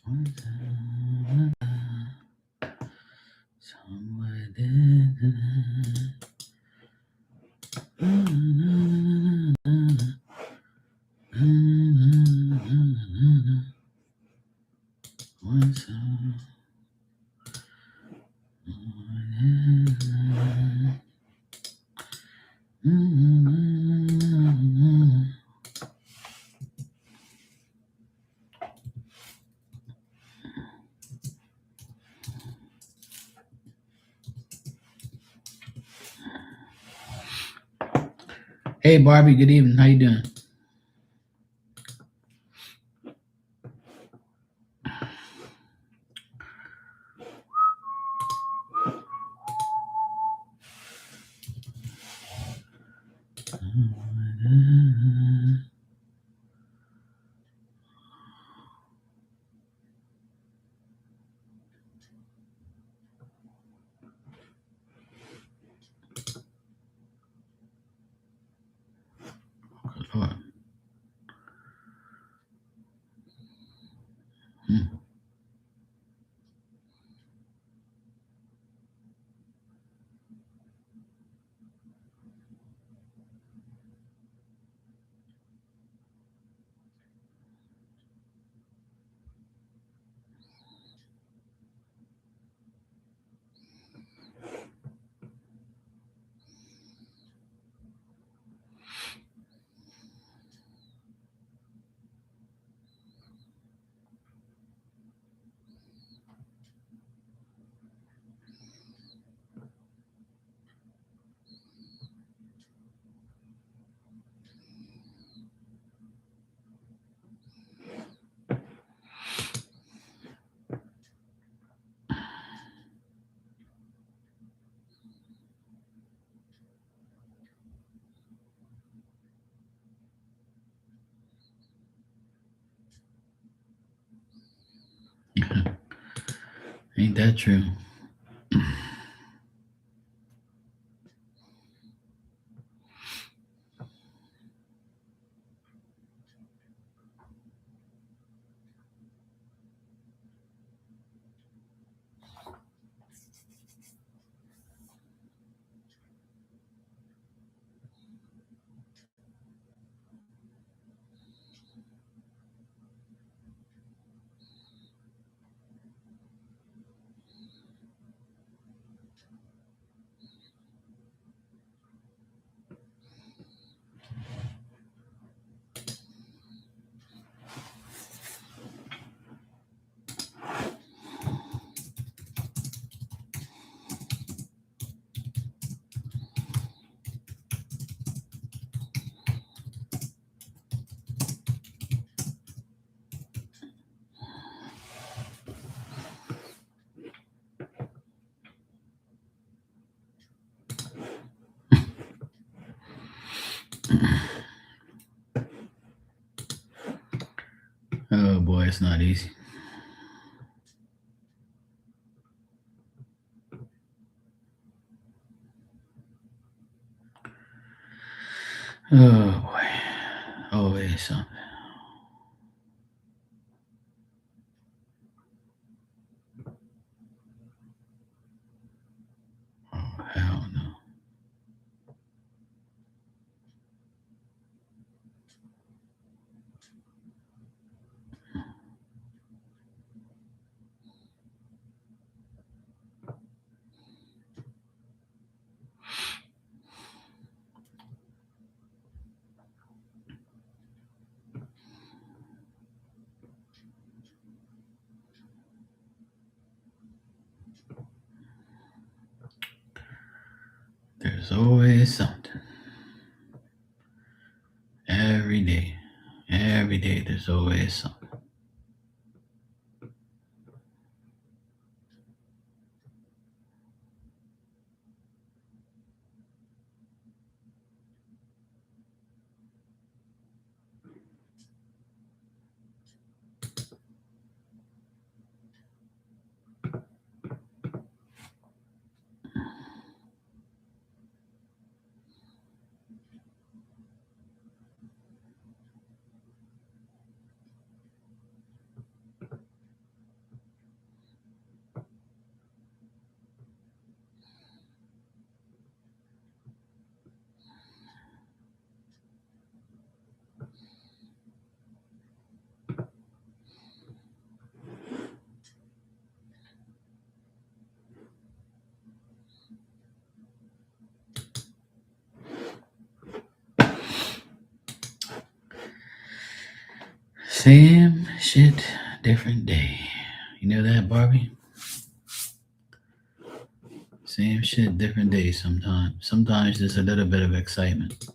Somewhere there. Hey Barbie, good evening. How you doing? Good Lord. Ain't that true? Oh boy, it's not easy. Oh boy, always something. Oh hell no. There's always something. Every day. Every day there's always something. Same shit, different day. You know that, Barbie? Same shit, different day sometimes. Sometimes there's a little bit of excitement.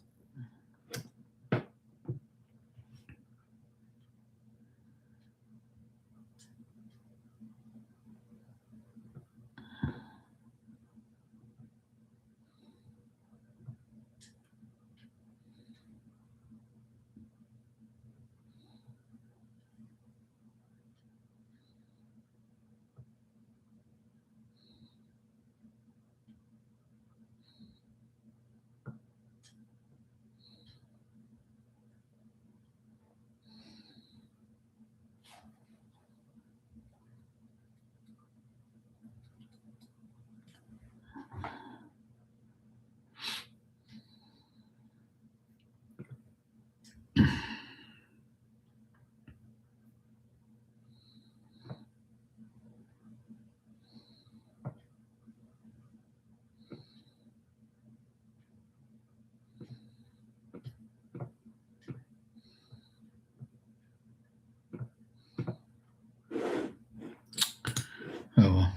Oh well,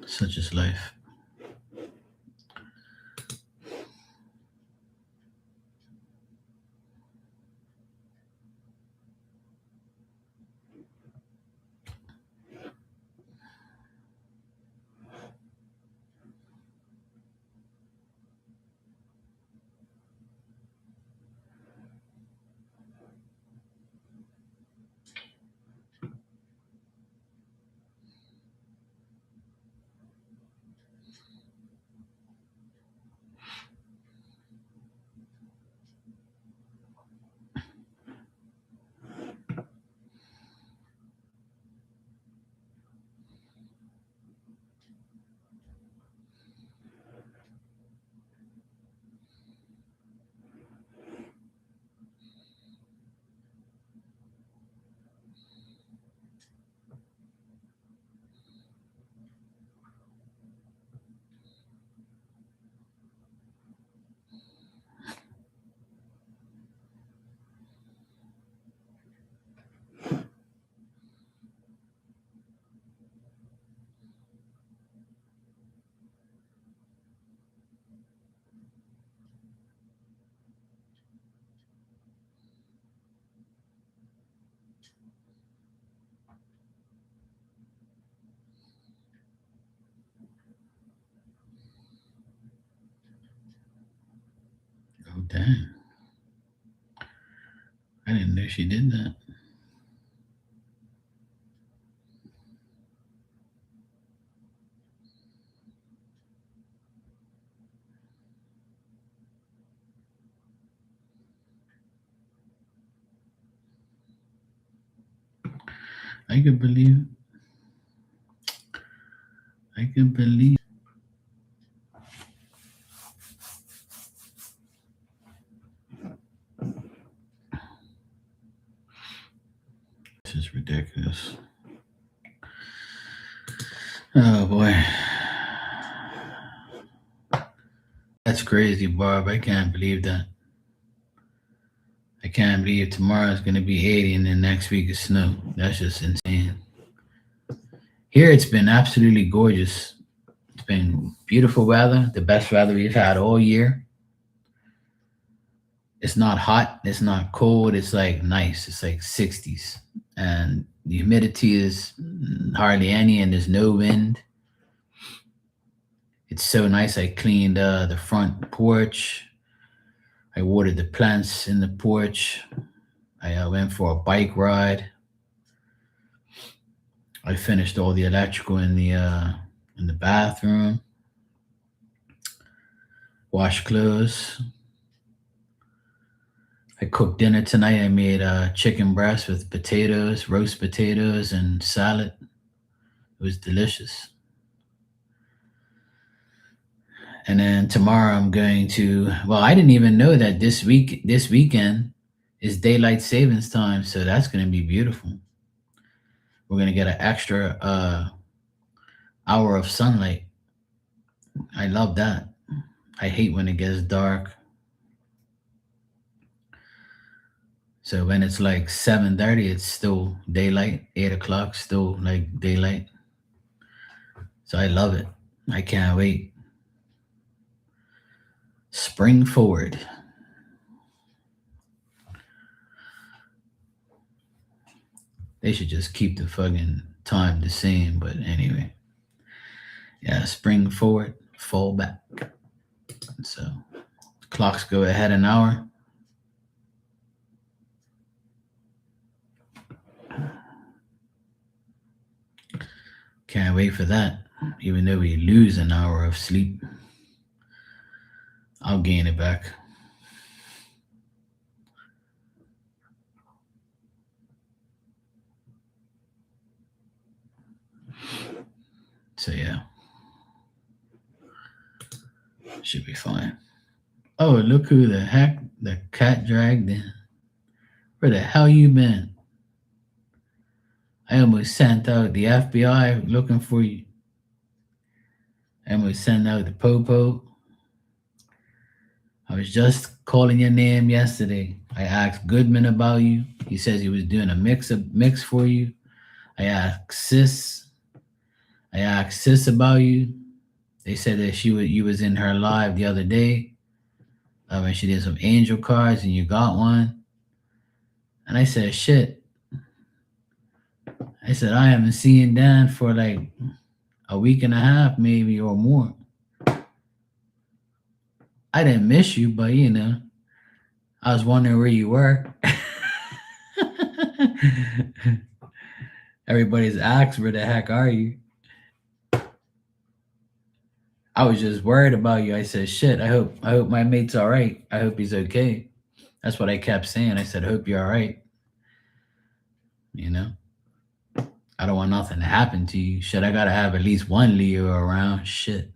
such is life. Oh damn! I didn't know she did that. I could believe. I could believe. This is ridiculous. Oh boy, that's crazy, Barb. I can't believe that. I can't believe tomorrow's gonna be 80 and then next week is snow. That's just insane. Here it's been absolutely gorgeous. It's been beautiful weather, the best weather we've had all year. It's not hot, it's not cold, it's like nice. It's like 60s. And the humidity is hardly any and there's no wind. It's so nice. I cleaned the front porch. I watered the plants in the porch. I went for a bike ride. I finished all the electrical in the bathroom. Washed clothes. I cooked dinner tonight. I made chicken breast with potatoes, roast potatoes, and salad. It was delicious. And then tomorrow I'm going to. Well, I didn't even know that this weekend, is daylight savings time, so that's going to be beautiful. We're going to get an extra hour of sunlight. I love that. I hate when it gets dark. So when it's like 7:30, it's still daylight. 8 o'clock, still like daylight. So I love it. I can't wait. Spring forward. They should just keep the fucking time the same. But anyway, yeah, spring forward, fall back. So clocks go ahead an hour. Can't wait for that. Even though we lose an hour of sleep, I'll gain it back. So yeah, should be fine. Oh, look who the heck the cat dragged in. Where the hell you been? I almost sent out the FBI looking for you. I almost sent out the popo. I was just calling your name yesterday. I asked Goodman about you. He says he was doing a mix for you. I asked Sis. I asked Sis about you. They said that you was in her live the other day when she did some angel cards and you got one. And I said, shit. I said, I haven't seen Dan for like a week and a half, maybe, or more. I didn't miss you, but I was wondering where you were. Everybody's asked, where the heck are you? I was just worried about you. I said, shit, I hope my mate's all right. I hope he's okay. That's what I kept saying. I said, hope you're all right. You know? I don't want nothing to happen to you. Shit, I gotta have at least one Leo around. Shit.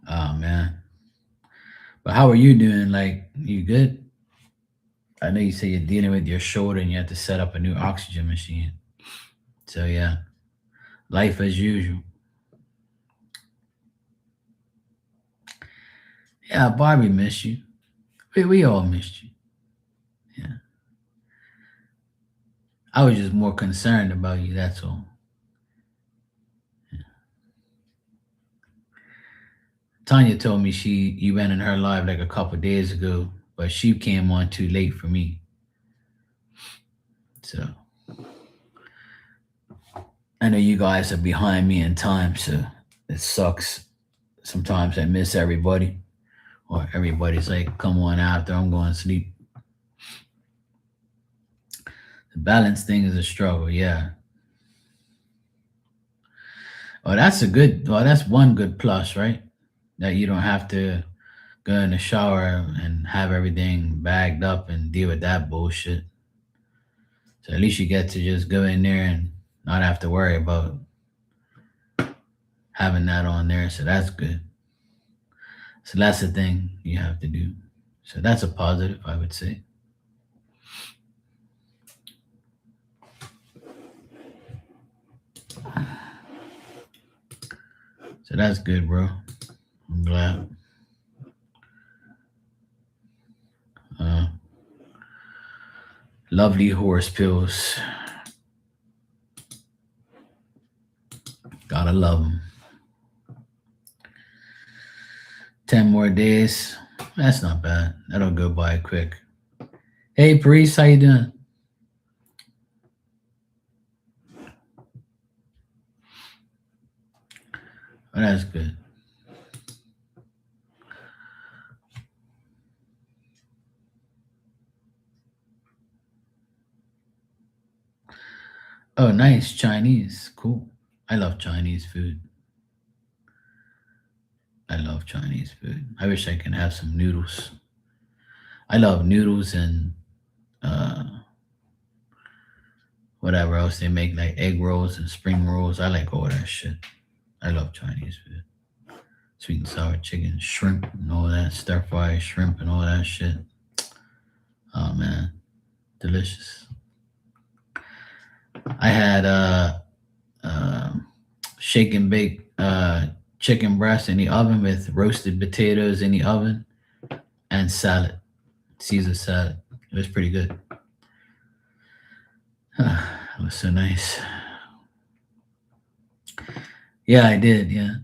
Oh man. But how are you doing? Like, you good? I know you say you're dealing with your shoulder and you have to set up a new oxygen machine. So yeah, life as usual. Yeah, Barbie missed you. We all missed you. Yeah. I was just more concerned about you, that's all. Tanya told me you went in her live like a couple days ago, but she came on too late for me. So I know you guys are behind me in time, so it sucks. Sometimes I miss everybody, or everybody's like, come on after I'm going to sleep. The balance thing is a struggle, yeah. Well, that's one good plus, right? That you don't have to go in the shower and have everything bagged up and deal with that bullshit. So at least you get to just go in there and not have to worry about having that on there. So that's good. So that's the thing you have to do. So that's a positive, I would say. So that's good, bro. I'm glad. Uh, Lovely horse pills. Gotta love them. 10 more days. That's not bad. That'll go by quick. Hey, Priest, how you doing? Oh, that's good. Oh, nice. Chinese. Cool. I love Chinese food. I love Chinese food. I wish I can have some noodles. I love noodles and uh, whatever else they make, like egg rolls and spring rolls. I like all that shit. I love Chinese food. Sweet and sour chicken, shrimp, and all that, stir fry shrimp and all that shit. Oh man, delicious. I had shake and bake uh, chicken breast in the oven with roasted potatoes in the oven and salad, Caesar salad. It was pretty good. It was so nice. Yeah, I did. Yeah,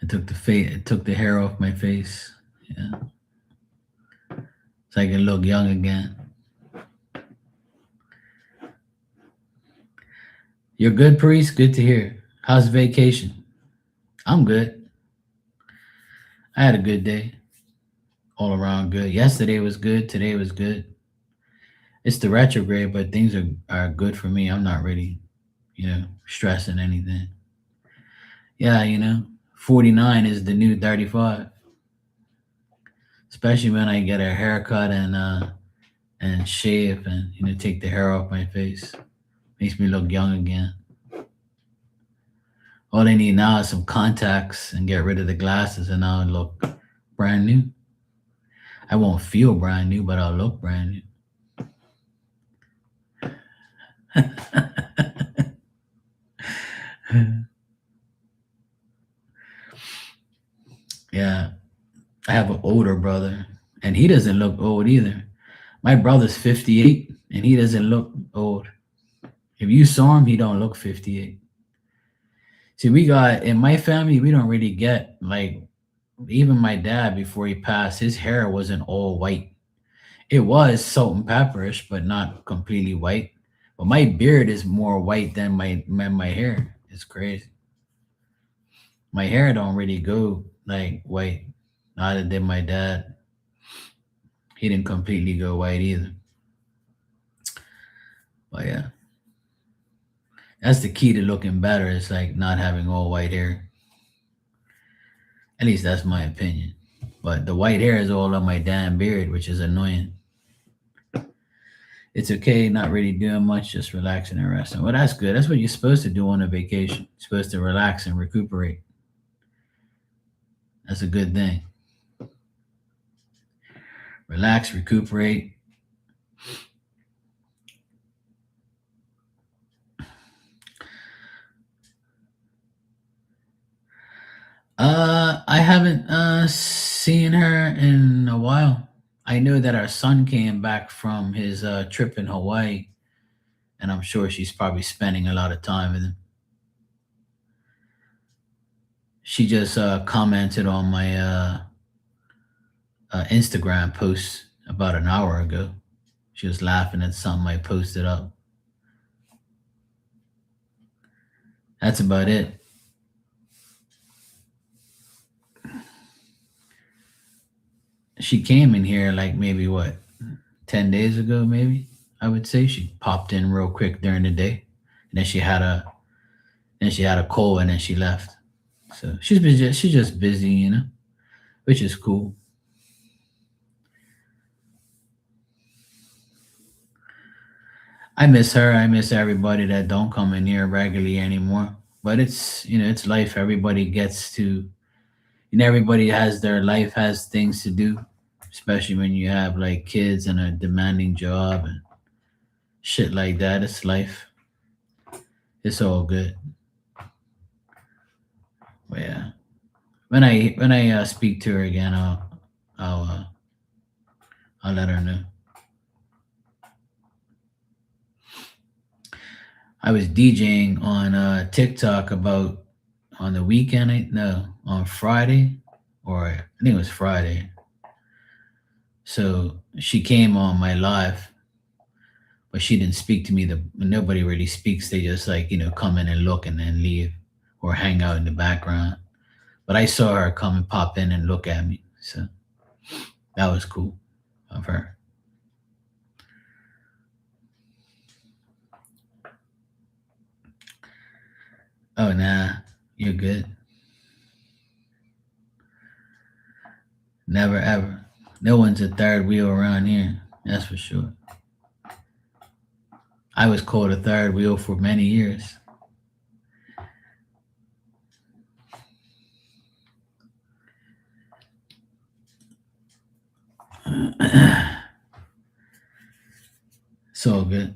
I took the hair off my face. Yeah, so I can look young again. You're good, priest. Good to hear. How's vacation? I'm good. I had a good day. All around good. Yesterday was good. Today was good. It's the retrograde, but things are good for me. I'm not really, stressing anything. Yeah, 49 is the new 35. Especially when I get a haircut and shave and take the hair off my face. Makes me look young again. All I need now is some contacts and get rid of the glasses, and I'll look brand new. I won't feel brand new, but I'll look brand new. Yeah, I have an older brother, and he doesn't look old either. My brother's 58, and he doesn't look old. If you saw him, he don't look 58. See, we got in my family, we don't really get like even my dad before he passed, his hair wasn't all white. It was salt and pepperish, but not completely white. But my beard is more white than my hair. It's crazy. My hair don't really go like white. Neither did my dad. He didn't completely go white either. But yeah, that's the key to looking better. It's like not having all white hair. At least that's my opinion. But the white hair is all on my damn beard, which is annoying. It's okay, not really doing much, just relaxing and resting. Well, that's good. That's what you're supposed to do on a vacation. You're supposed to relax and recuperate. That's a good thing. Relax, recuperate. I haven't seen her in a while. I know that our son came back from his trip in Hawaii, and I'm sure she's probably spending a lot of time with him. She just commented on my Instagram post about an hour ago. She was laughing at something I posted up. That's about it. She came in here like maybe what, 10 days ago, maybe. I would say she popped in real quick during the day, and then she had a cold, and then she left. So she's just busy, which is cool. I miss her. I miss everybody that don't come in here regularly anymore. But it's life. Everybody gets to, everybody has their life, has things to do, especially when you have like kids and a demanding job and shit like that. It's life. It's all good. But yeah, when I speak to her again, I'll uh, I'll let her know. I was DJing on TikTok about on the weekend. No, on Friday, or I think it was Friday. So she came on my live, but she didn't speak to me. Nobody really speaks. They just like come in and look and then leave, or hang out in the background. But I saw her come and pop in and look at me, so that was cool of her. Oh nah, you're good. Never ever. No one's a third wheel around here. That's for sure. I was called a third wheel for many years. It's all good.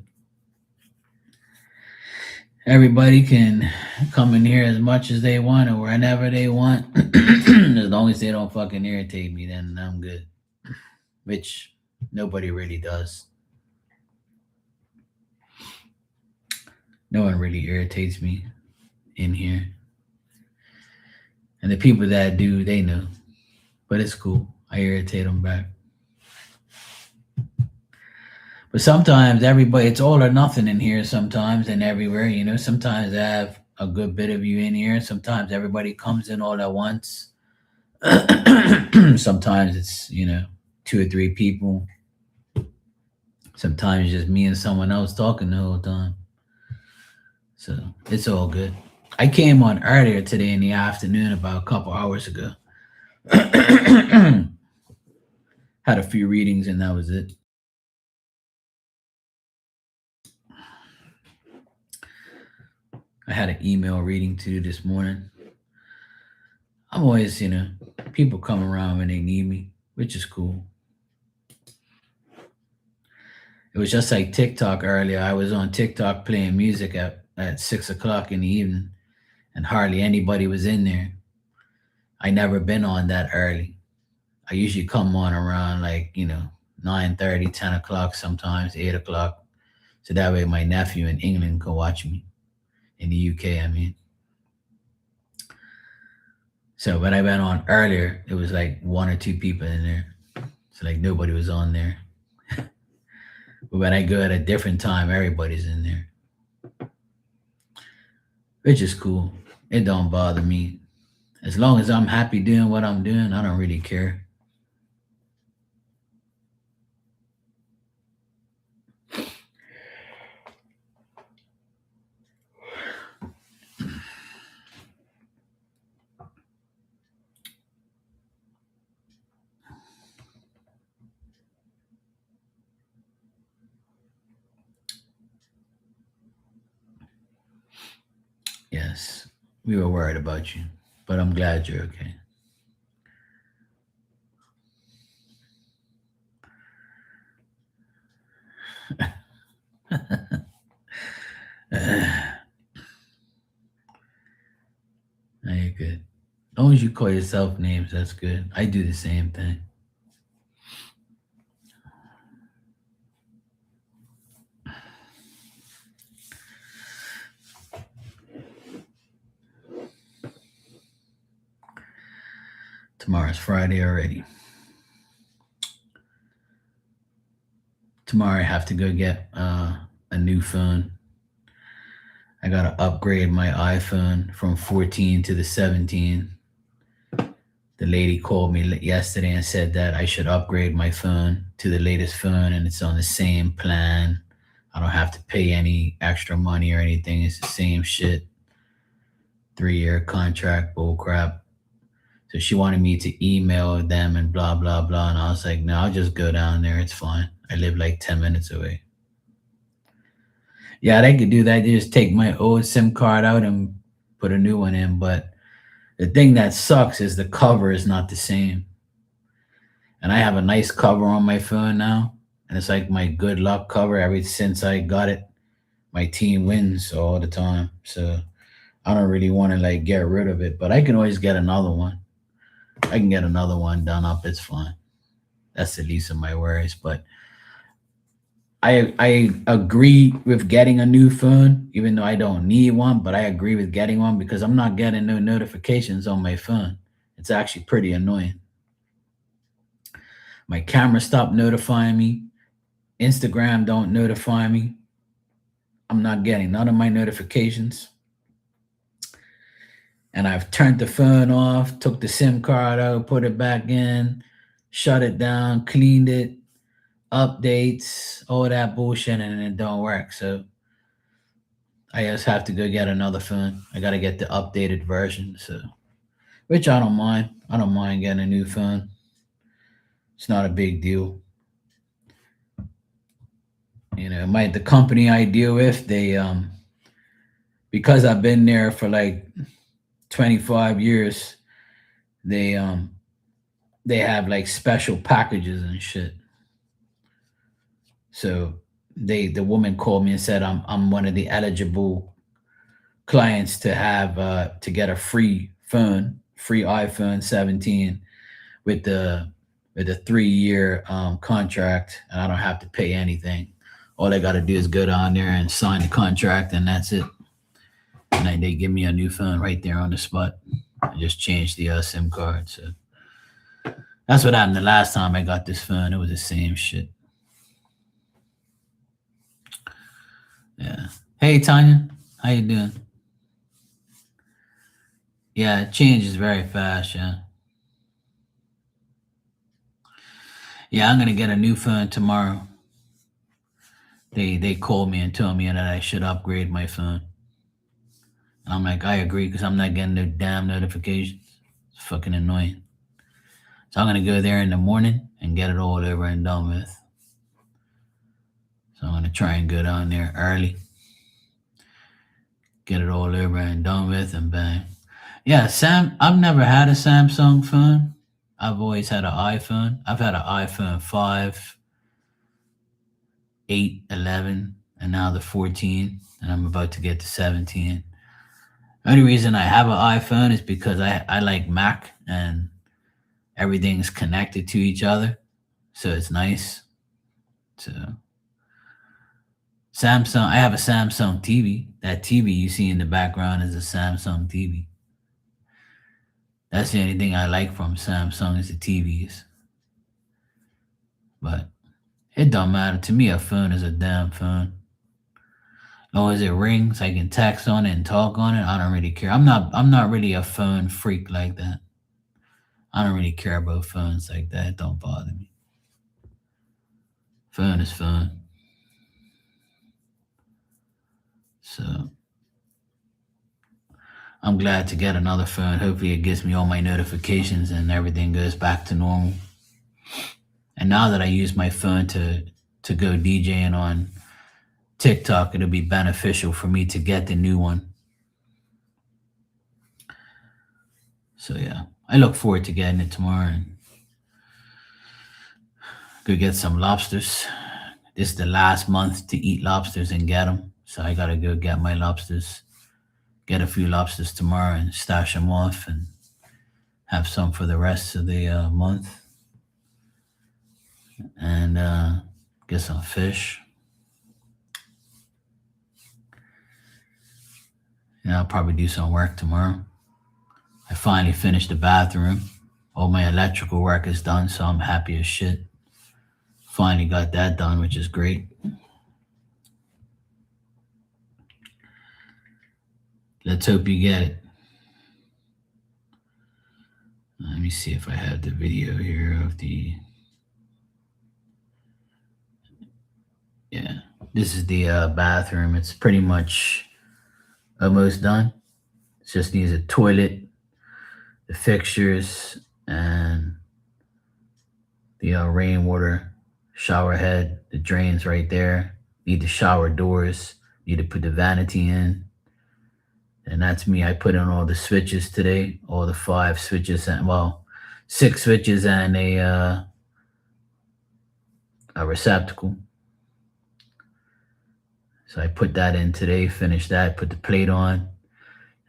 Everybody can come in here as much as they want or whenever they want. As long as they don't fucking irritate me, then I'm good. Which nobody really does. No one really irritates me in here. And the people that do, they know. But it's cool. I irritate them back. But sometimes everybody, it's all or nothing in here sometimes and everywhere. Sometimes I have a good bit of you in here. Sometimes everybody comes in all at once. Sometimes it's, two or three people. Sometimes just me and someone else talking the whole time. So it's all good. I came on earlier today in the afternoon, about a couple hours ago. Had a few readings and that was it. I had an email reading to do this morning. I'm always, people come around when they need me, which is cool. It was just like TikTok earlier. I was on TikTok playing music at 6 o'clock in the evening, and hardly anybody was in there. I never been on that early. I usually come on around like 9:30, 10 o'clock, sometimes 8 o'clock, so that way my nephew in England can watch me. In the UK, I mean. So when I went on earlier, it was like one or two people in there. So like nobody was on there. But when I go at a different time, everybody's in there. Which is cool. It don't bother me. As long as I'm happy doing what I'm doing, I don't really care. Yes, we were worried about you, but I'm glad you're okay. Now you're good. As long as you call yourself names, that's good. I do the same thing. Tomorrow's Friday already. Tomorrow I have to go get a new phone. I gotta upgrade my iPhone from 14 to the 17. The lady called me yesterday and said that I should upgrade my phone to the latest phone, and it's on the same plan. I don't have to pay any extra money or anything. It's the same shit. 3-year contract, bull crap. So she wanted me to email them and blah blah blah, and I was like, no, I'll just go down there. It's fine. I live like 10 minutes away. Yeah, they could do that. They just take my old SIM card out and put a new one in. But the thing that sucks is the cover is not the same. And I have a nice cover on my phone now, and it's like my good luck cover. Ever since I got it, my team wins all the time. So I don't really want to like get rid of it, but I can always get another one. I can get another one done up. It's fine. That's the least of my worries. But I agree with getting a new phone, even though I don't need one. But I agree with getting one because I'm not getting no notifications on my phone. It's actually pretty annoying. My camera stopped notifying me. Instagram don't notify me. I'm not getting none of my notifications. And I've turned the phone off, took the SIM card out, put it back in, shut it down, cleaned it, updates, all that bullshit, and it don't work. So I just have to go get another phone. I gotta get the updated version. So, which I don't mind. I don't mind getting a new phone. It's not a big deal. The company I deal with, they because I've been there for like 25 years, they have like special packages and shit. So the woman called me and said I'm one of the eligible clients to have to get a free phone, free iPhone 17 with the 3 year contract, and I don't have to pay anything. All I got to do is go down there and sign the contract, and that's it. And then they give me a new phone right there on the spot. I just changed the SIM card. So that's what happened the last time I got this phone. It was the same shit. Yeah. Hey Tanya, how you doing? Yeah, it changes very fast. Yeah. Yeah, I'm gonna get a new phone tomorrow. They called me and told me that I should upgrade my phone. And I'm like, I agree because I'm not getting no damn notifications. It's fucking annoying. So I'm gonna go there in the morning and get it all over and done with. So I'm gonna try and go down there early, get it all over and done with, and bang. Yeah, I've never had a Samsung phone. I've always had an iPhone. I've had an iPhone 5, 8, 11, and now the 14, and I'm about to get the 17. The only reason I have an iPhone is because I like Mac and everything's connected to each other. So it's nice. So Samsung, I have a Samsung TV. That TV you see in the background is a Samsung TV. That's the only thing I like from Samsung is the TVs. But it don't matter to me. A phone is a damn phone. As long as it rings, I can text on it and talk on it. I don't really care. I'm not really a phone freak like that. I don't really care about phones like that. It don't bother me. Phone is phone. So I'm glad to get another phone. Hopefully it gives me all my notifications and everything goes back to normal. And now that I use my phone to go DJing on TikTok, it'll be beneficial for me to get the new one. So yeah, I look forward to getting it tomorrow and go get some lobsters. This is the last month to eat lobsters and get them. So I gotta go get my lobsters, get a few lobsters tomorrow and stash them off and have some for the rest of the month. And get some fish. And I'll probably do some work tomorrow. I finally finished the bathroom. All my electrical work is done, so I'm happy as shit. Finally got that done, which is great. Let's hope you get it. Let me see if I have the video here of the. Yeah, this is the bathroom. It's pretty much almost done. It just needs a toilet, the fixtures, and the rainwater shower head. The drains right there. Need the shower doors. Need to put the vanity in. And that's me. I put in all the switches today, all the 5 switches, and well, 6 switches and a receptacle. So I put that in today, finished that, put the plate on,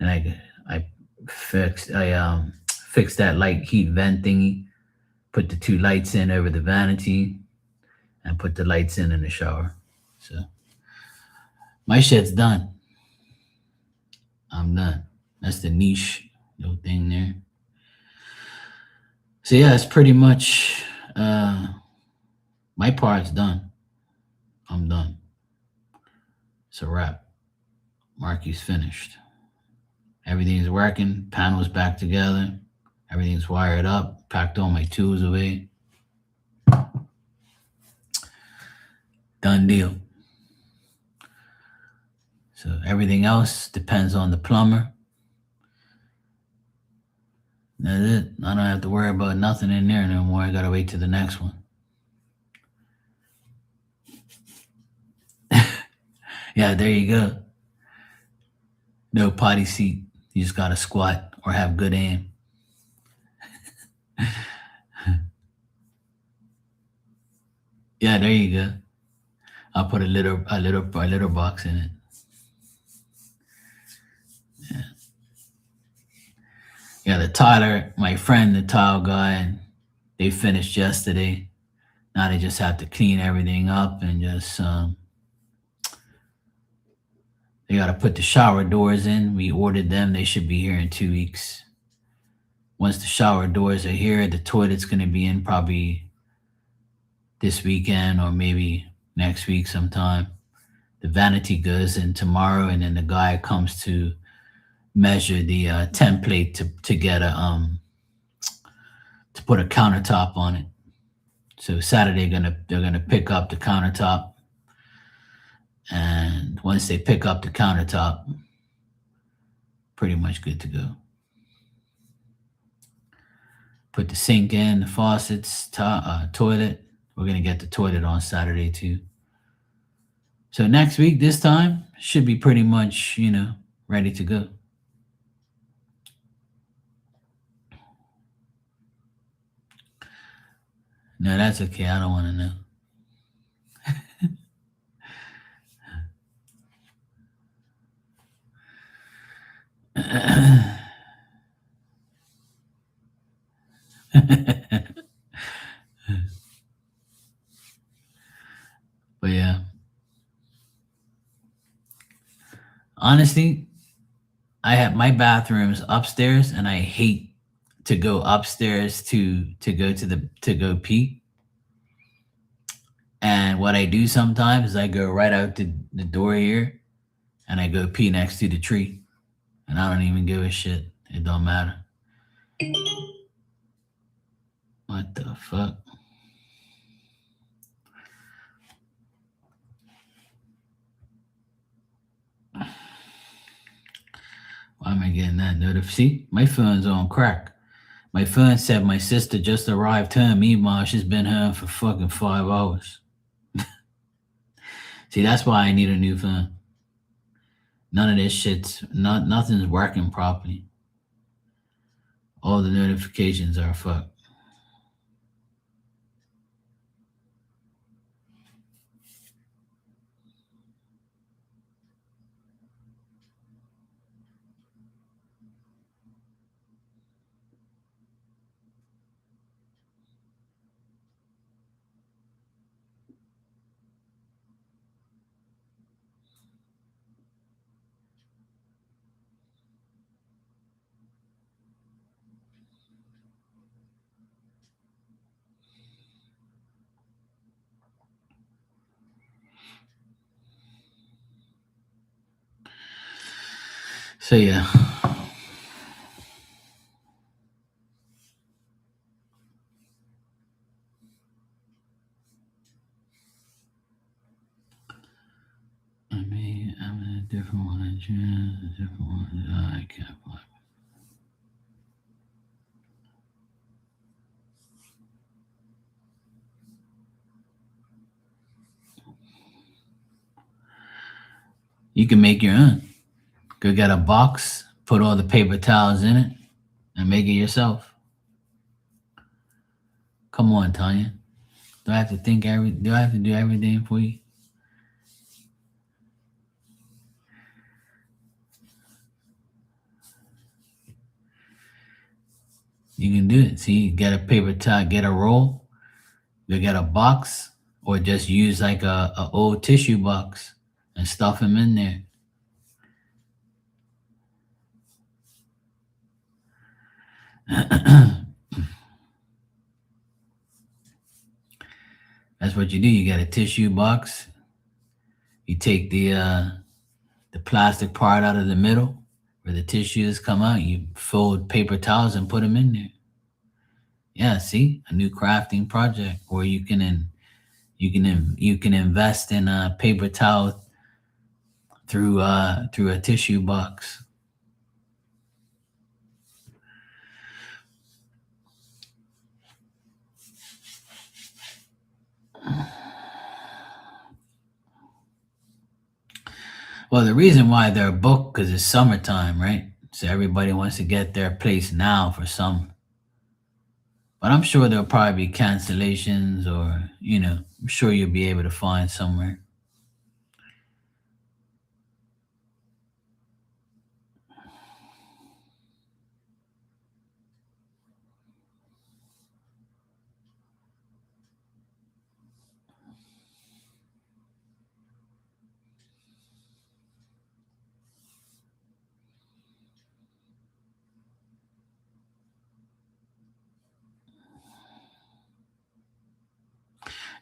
and I fixed that light heat vent thingy, put the 2 lights in over the vanity, and put the lights in the shower. So my shit's done. I'm done. That's the niche little thing there. So yeah, it's pretty much my part's done. I'm done. It's a wrap. Marky's finished. Everything's working. Panels back together. Everything's wired up. Packed all my tools away. Done deal. So everything else depends on the plumber. That's it. I don't have to worry about nothing in there no more. I gotta wait till the next one. Yeah, there you go. No potty seat. You just gotta squat or have good aim. Yeah, there you go. I'll put a litter box in it. Yeah, the Tyler, my friend, the tile guy, they finished yesterday. Now they just have to clean everything up and just they got to put the shower doors in. We ordered them. They should be here in 2 weeks. Once the shower doors are here, the toilet's going to be in probably this weekend or maybe next week sometime. The vanity goes in tomorrow, and then the guy comes to measure the template to get a to put a countertop on it. So Saturday they're gonna pick up the countertop, and once they pick up the countertop, pretty much good to go. Put the sink in, the faucets, toilet. We're gonna get the toilet on Saturday too. So next week, this time should be pretty much ready to go. No, that's okay. I don't want to know. But yeah, honestly, I have my bathrooms upstairs, and I hate to go upstairs to go to go pee. And what I do sometimes is I go right out the door here, and I go pee next to the tree, and I don't even give a shit. It don't matter. What the fuck? Why am I getting that notification? See, my phone's on crack. My phone said my sister just arrived home. Meanwhile, she's been home for fucking 5 hours. See, that's why I need a new phone. None of this nothing's working properly. All the notifications are fucked. So yeah. I'm in a different one. A different one. I can't find. You can make your own. Go get a box, put all the paper towels in it, and make it yourself. Come on, Tanya. Do I have to do I have to do everything for you? You can do it. See, get a paper towel, get a roll, go get a box, or just use like a old tissue box and stuff them in there. That's what you do. You get a tissue box. You take the plastic part out of the middle where the tissues come out. You fold paper towels and put them in there. Yeah, see, a new crafting project, or you can invest in a paper towel through a tissue box. Well, the reason why they're booked because it's summertime, right? So everybody wants to get their place now for summer. But I'm sure there'll probably be cancellations, or I'm sure you'll be able to find somewhere.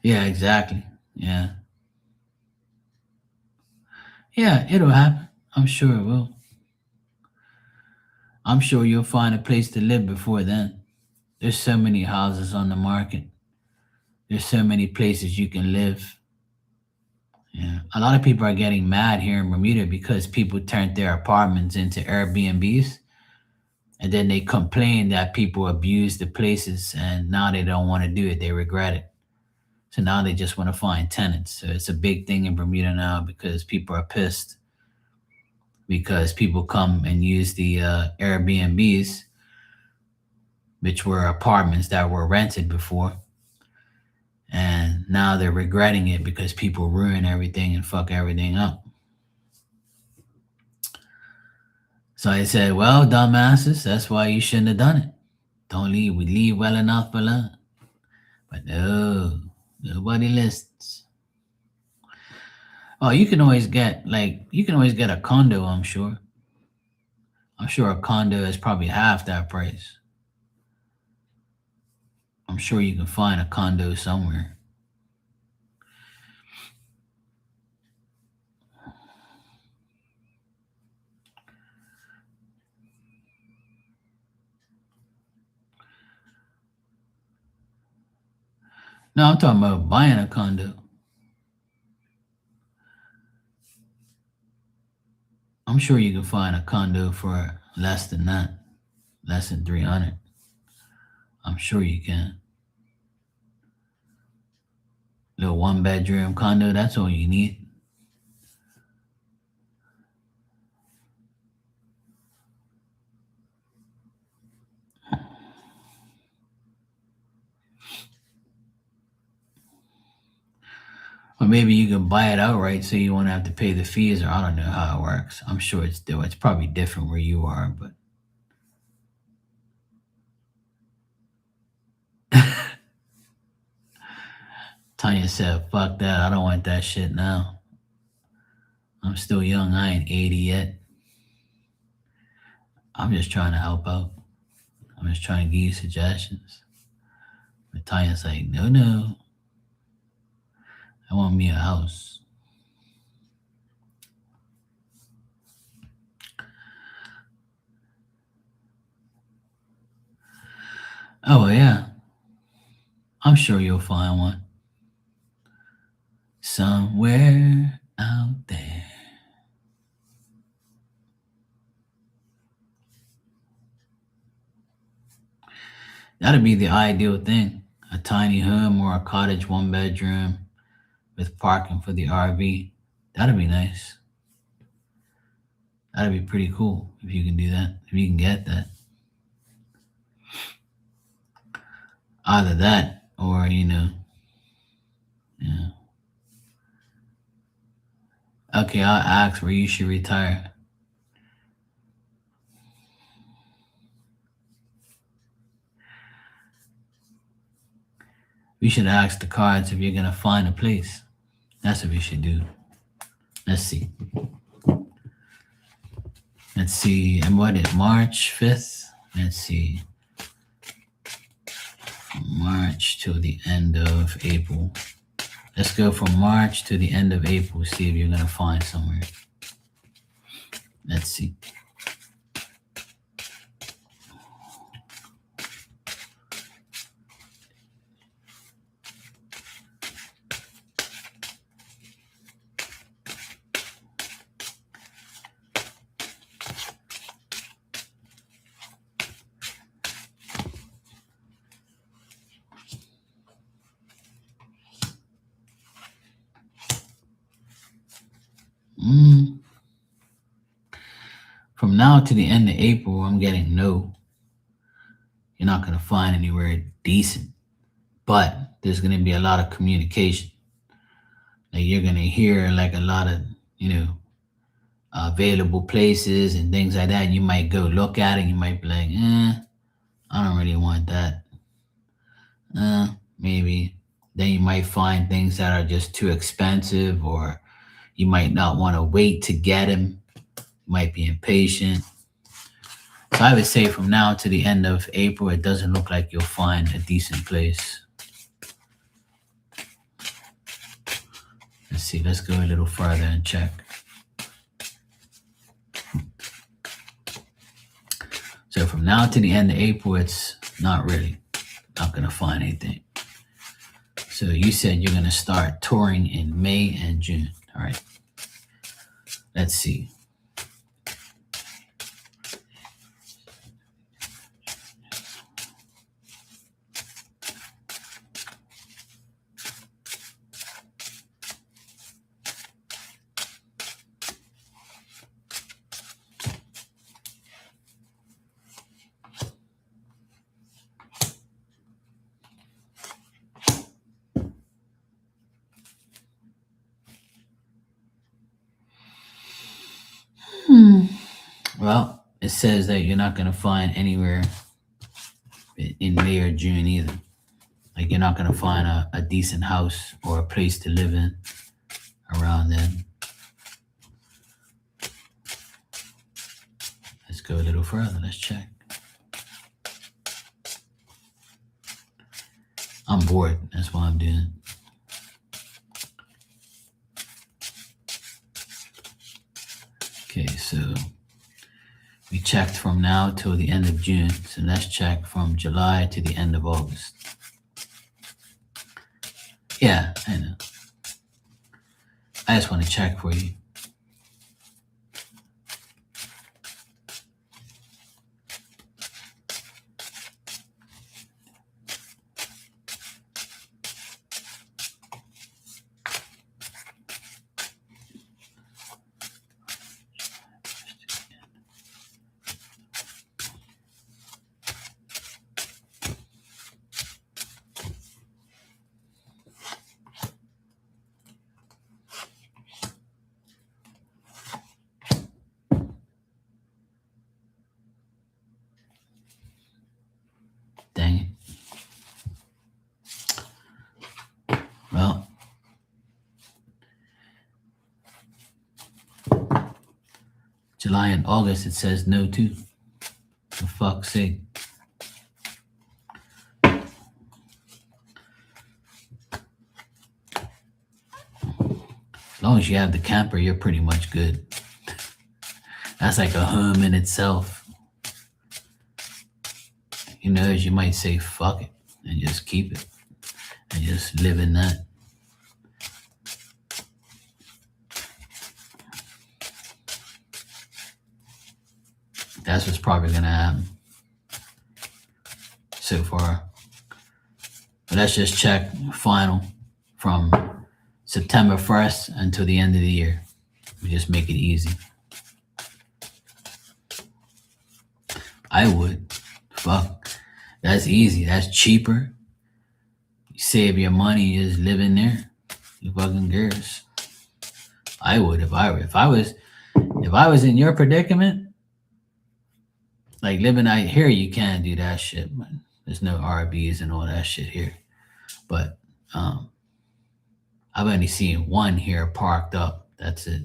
Yeah, exactly. Yeah. Yeah, it'll happen. I'm sure it will. I'm sure you'll find a place to live before then. There's so many houses on the market. There's so many places you can live. Yeah. A lot of people are getting mad here in Bermuda because people turned their apartments into Airbnbs, and then they complain that people abuse the places, and now they don't want to do it. They regret it. So now they just want to find tenants. So it's a big thing in Bermuda now because people are pissed because people come and use the Airbnbs, which were apartments that were rented before, and now they're regretting it because people ruin everything and fuck everything up. So I said, well, dumbasses, that's why you shouldn't have done it. Don't leave. We leave well enough alone. But no, nobody listens. Oh, you can always get a condo, I'm sure. I'm sure a condo is probably half that price. I'm sure you can find a condo somewhere. No, I'm talking about buying a condo. I'm sure you can find a condo for less than that, less than 300. I'm sure you can. Little one bedroom condo, that's all you need. Or maybe you can buy it outright so you won't have to pay the fees, or I don't know how it works. I'm sure it's probably different where you are, but Tanya said, fuck that. I don't want that shit now. I'm still young. I ain't 80 yet. I'm just trying to help out. I'm just trying to give you suggestions. But Tanya's like, no, no. I want me a house. Oh, yeah. I'm sure you'll find one. Somewhere out there. That'd be the ideal thing. A tiny home or a cottage, one bedroom with parking for the RV. That'd be nice. That'd be pretty cool if you can do that. If you can get that. Either that or, yeah. Okay, I'll ask where you should retire. We should ask the cards if you're gonna find a place. That's what we should do. Let's see. Let's see. And what is March 5th? Let's see. March till the end of April. Let's go from March to the end of April. See if you're gonna find somewhere. Let's see. Mm, from now to the end of April, I'm getting no. You're not gonna find anywhere decent, but there's gonna be a lot of communication. Like you're gonna hear like a lot of you know available places and things like that. You might go look at it. You might be like, I don't really want that. Maybe. Then you might find things that are just too expensive, or you might not want to wait to get them. You might be impatient. So I would say from now to the end of April, it doesn't look like you'll find a decent place. Let's see. Let's go a little further and check. So from now to the end of April, it's not going to find anything. So you said you're going to start touring in May and June. All right. Let's see. Well, it says that you're not going to find anywhere in May or June either. Like you're not going to find a decent house or a place to live in around then. Let's go a little further. Let's check. I'm bored. That's why I'm doing it. Okay, so we checked from now till the end of June. So let's check from July to the end of August. Yeah, I know. I just want to check for you. Dang it. Well, July and August, it says no too. For fuck's sake. As long as you have the camper, you're pretty much good. That's like a home in itself. You know, as you might say, fuck it, and just keep it, and just live in that. That's what's probably gonna happen so far. But let's just check final from September 1st until the end of the year. We just make it easy. I would. Fuck. That's easy. That's cheaper. You save your money just living there. You fucking girls. I would if I was in your predicament, like living out here, you can't do that shit, man. There's no RVs and all that shit here. But I've only seen one here parked up. That's it.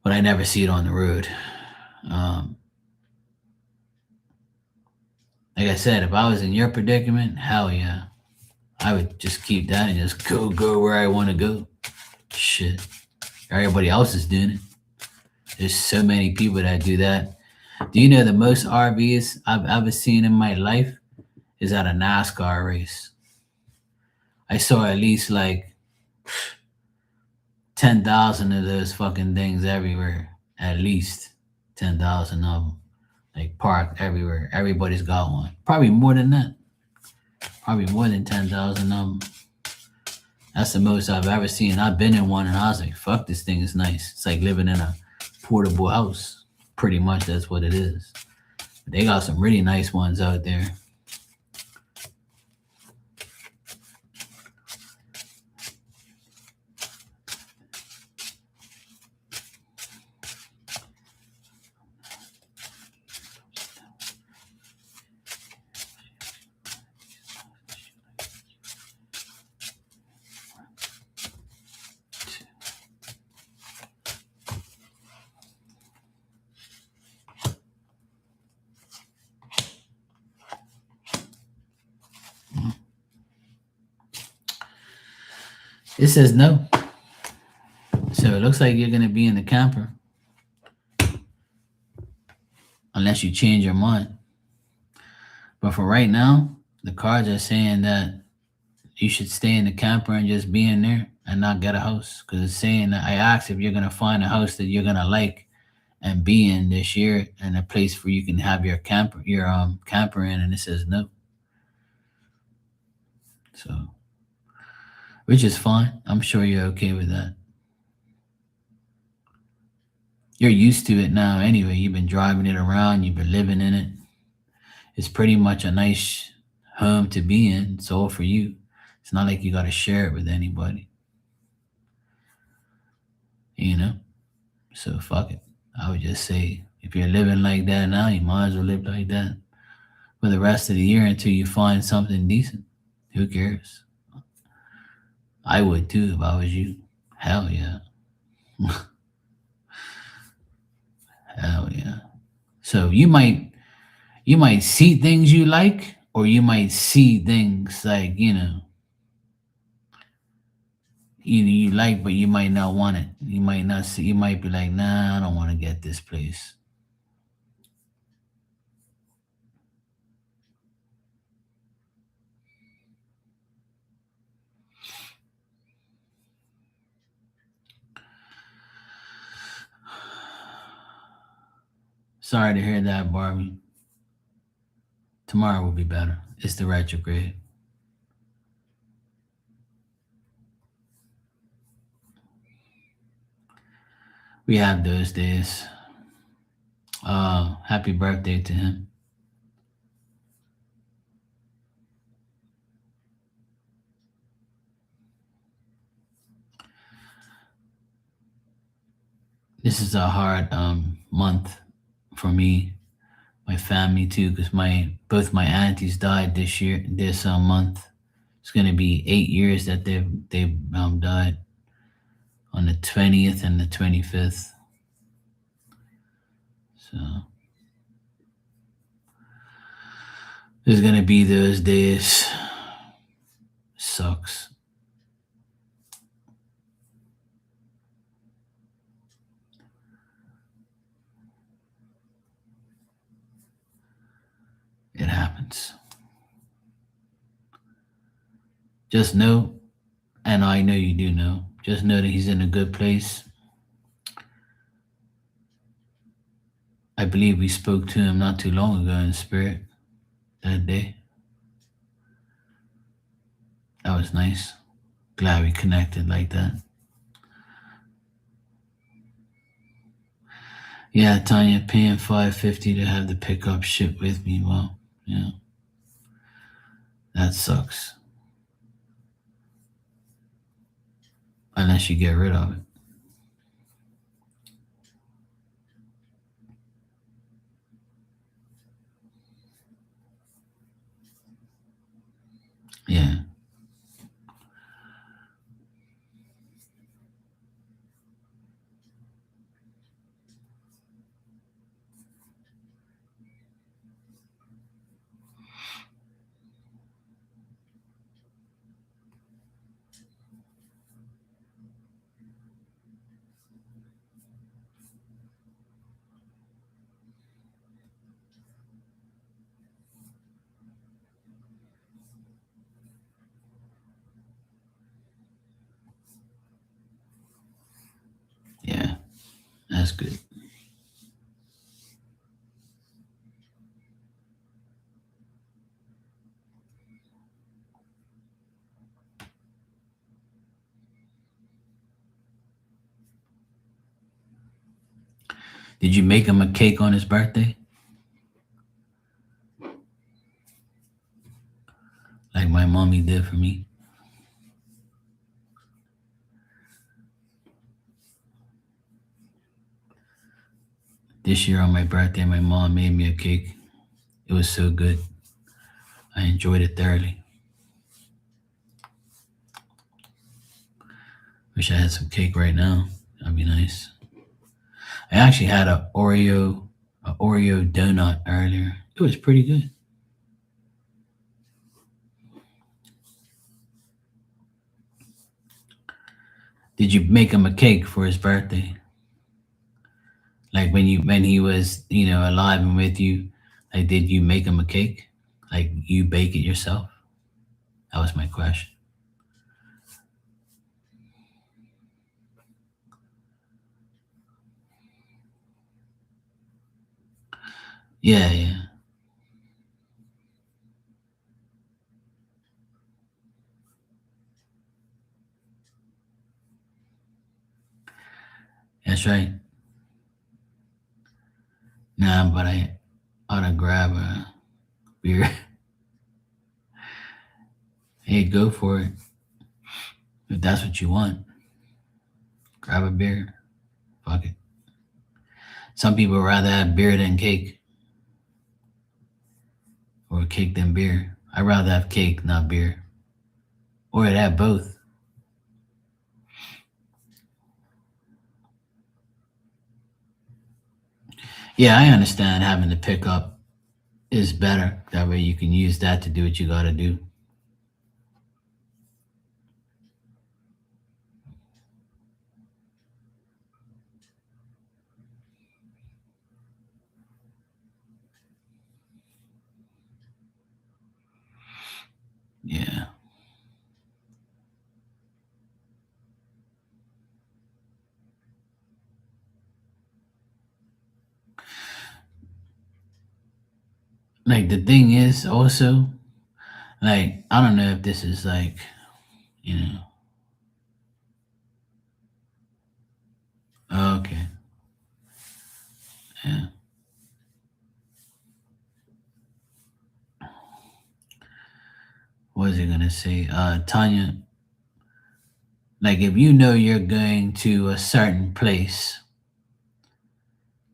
But I never see it on the road. Like I said, if I was in your predicament, hell yeah. I would just keep that and just go where I want to go. Shit. Everybody else is doing it. There's so many people that do that. Do you know the most RVs I've ever seen in my life is at a NASCAR race? I saw at least like 10,000 of those fucking things everywhere. At least 10,000 of them. Like parked everywhere. Everybody's got one. Probably more than that. Probably more than 10,000 of them. That's the most I've ever seen. I've been in one and I was like, fuck, this thing is nice. It's like living in a portable house. Pretty much that's what it is. They got some really nice ones out there. It says no. So it looks like you're gonna be in the camper unless you change your mind. But for right now, the cards are saying that you should stay in the camper and just be in there and not get a house. Because it's saying that I asked if you're gonna find a house that you're gonna like and be in this year and a place where you can have your camper in, and it says no. So which is fine. I'm sure you're okay with that. You're used to it now anyway. You've been driving it around, you've been living in it. It's pretty much a nice home to be in. It's all for you. It's not like you got to share it with anybody, you know? So fuck it. I would just say if you're living like that now, you might as well live like that for the rest of the year until you find something decent. Who cares? I would too if I was you. Hell yeah. Hell yeah. So you might see things you like, or you might see things like, you like, but you might not want it. You might not see. You might be like, nah, I don't want to get this place. Sorry to hear that, Barbie. Tomorrow will be better. It's the retrograde. We have those days. Happy birthday to him. This is a hard month for me, my family too, because my both my aunties died this month. It's gonna be 8 years that they've died on the 20th and the 25th. So there's gonna be those days. Sucks. It happens. Just know, and I know you do know, just know that he's in a good place. I believe we spoke to him not too long ago in spirit that day. That was nice. Glad we connected like that. Yeah, Tanya paying $550 to have the pickup shipped with me. Well, yeah, that sucks. Unless you get rid of it. Yeah, yeah, that's good. Did you make him a cake on his birthday? Like my mommy did for me? This year on my birthday, my mom made me a cake. It was so good. I enjoyed it thoroughly. Wish I had some cake right now. That'd be nice. I actually had a Oreo donut earlier. It was pretty good. Did you make him a cake for his birthday? Like when he was, alive and with you, like did you make him a cake? Like you bake it yourself? That was my question. Yeah, yeah. That's right. Nah, but I ought to grab a beer. Hey, go for it. If that's what you want, grab a beer. Fuck it. Some people rather have beer than cake, or cake than beer. I'd rather have cake, not beer. Or I'd have both. Yeah, I understand having to pick up is better. That way you can use that to do what you gotta do. Yeah. Like the thing is also, like, I don't know if this is like, you know, okay. Yeah. What was I gonna say? Tanya, like if you know you're going to a certain place,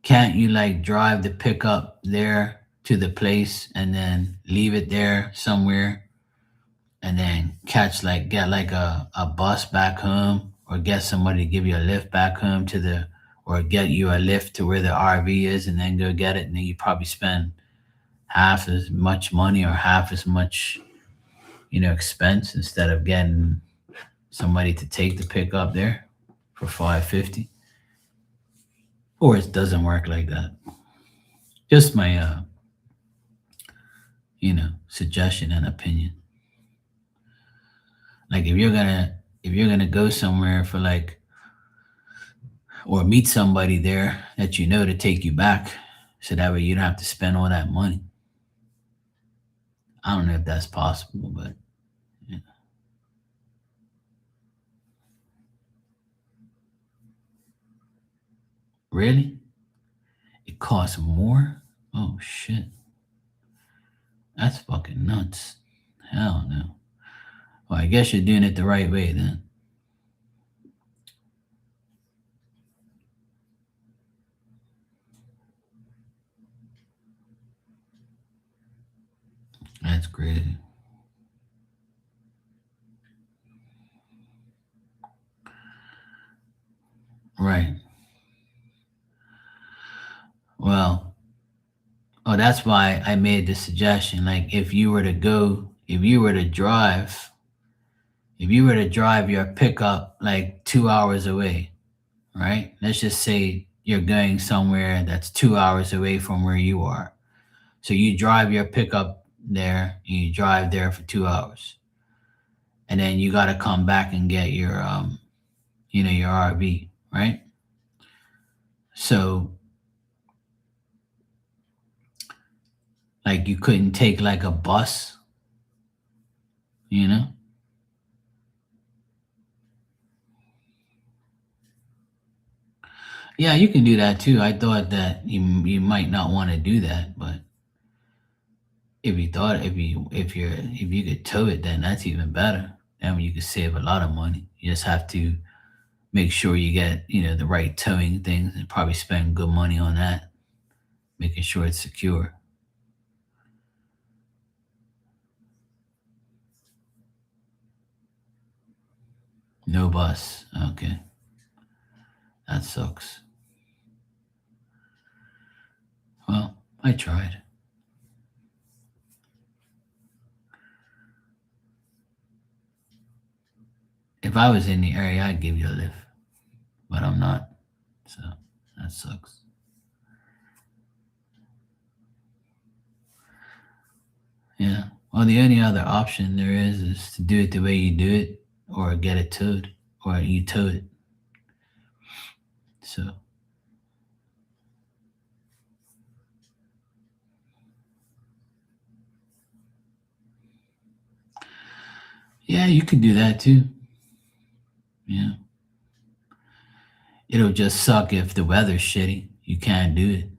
can't you like drive the pickup there to the place and then leave it there somewhere and then get like a bus back home or get somebody to give you a lift back home to the or get you a lift to where the RV is and then go get it and then you probably spend half as much money or half as much, expense instead of getting somebody to take the pickup there for 550. Or it doesn't work like that. Just my suggestion and opinion. Like if you're gonna go somewhere for like or meet somebody there that you know to take you back so that way you don't have to spend all that money. I don't know if that's possible, but yeah. Really? It costs more? Oh shit. That's fucking nuts. Hell no. Well, I guess you're doing it the right way then. That's crazy. Right. Well, oh, that's why I made the suggestion. Like, if you were to drive your pickup like 2 hours away, right? Let's just say you're going somewhere that's 2 hours away from where you are. So you drive your pickup there, and you drive there for 2 hours, and then you got to come back and get your RV, right? So like you couldn't take like a bus, you know? Yeah, you can do that too. I thought that you might not want to do that, but if you could tow it, then that's even better. Then you could save a lot of money. You just have to make sure you get the right towing things and probably spend good money on that, making sure it's secure. No bus. Okay, that sucks. Well, I tried. If I was in the area, I'd give you a lift, but I'm not. So that sucks. Yeah. Well, the only other option there is to do it the way you do it, or get it towed, or you tow it. So yeah, you could do that too. Yeah. It'll just suck if the weather's shitty. You can't do it.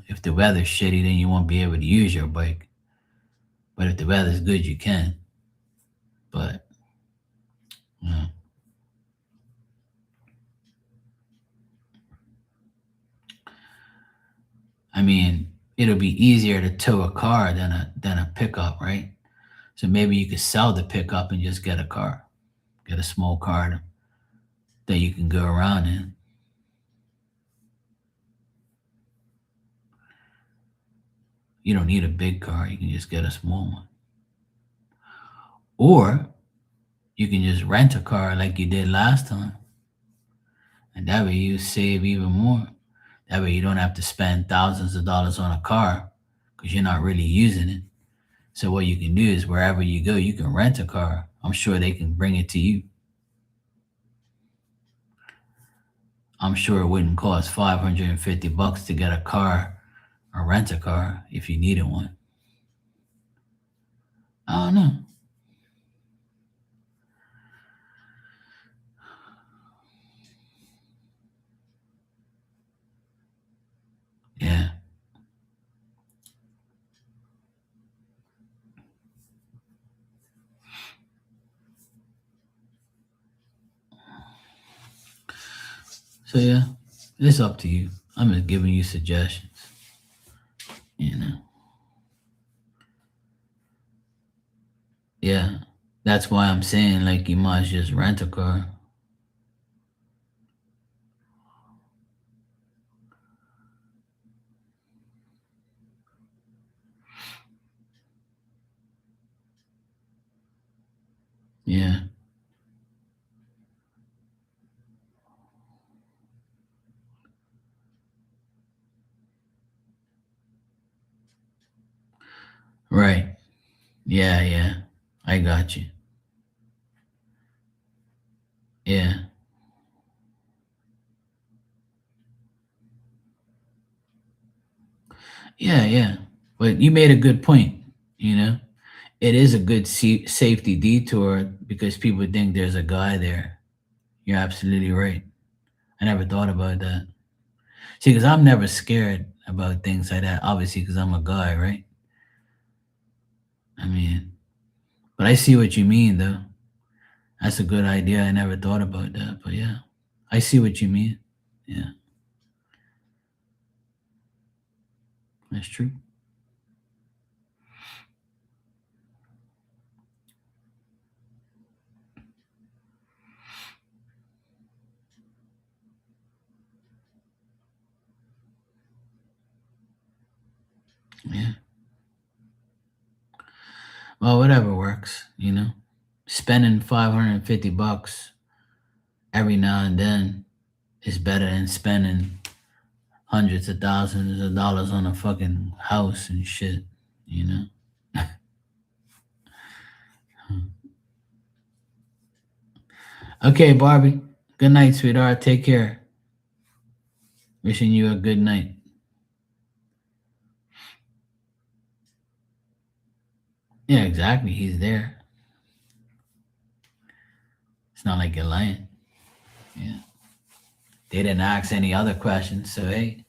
If the weather's shitty, then you won't be able to use your bike. But if the weather's good, you can. But yeah. I mean, it'll be easier to tow a car than a pickup, right? So maybe you could sell the pickup and just get a car, get a small car that you can go around in. You don't need a big car. You can just get a small one. Or you can just rent a car like you did last time. And that way you save even more. That way you don't have to spend thousands of dollars on a car because you're not really using it. So what you can do is wherever you go, you can rent a car. I'm sure they can bring it to you. I'm sure it wouldn't cost $550 to get a car or rent a car if you needed one. I don't know. Yeah. So yeah, it's up to you. I'm just giving you suggestions. You know. Yeah. That's why I'm saying like you might just rent a car. Yeah. Right. Yeah, yeah. I got you. Yeah. Yeah, yeah. But you made a good point, you know? It is a good safety detour because people think there's a guy there. You're absolutely right. I never thought about that. See, because I'm never scared about things like that, obviously, because I'm a guy, right? I mean, but I see what you mean, though. That's a good idea. I never thought about that. But yeah, I see what you mean. Yeah, that's true. Yeah. Well, whatever works. Spending $550 every now and then is better than spending hundreds of thousands of dollars on a fucking house and shit, you know? Okay, Barbie. Good night, sweetheart. Take care. Wishing you a good night. Yeah, exactly. He's there. It's not like you're lying. Yeah. They didn't ask any other questions, so hey.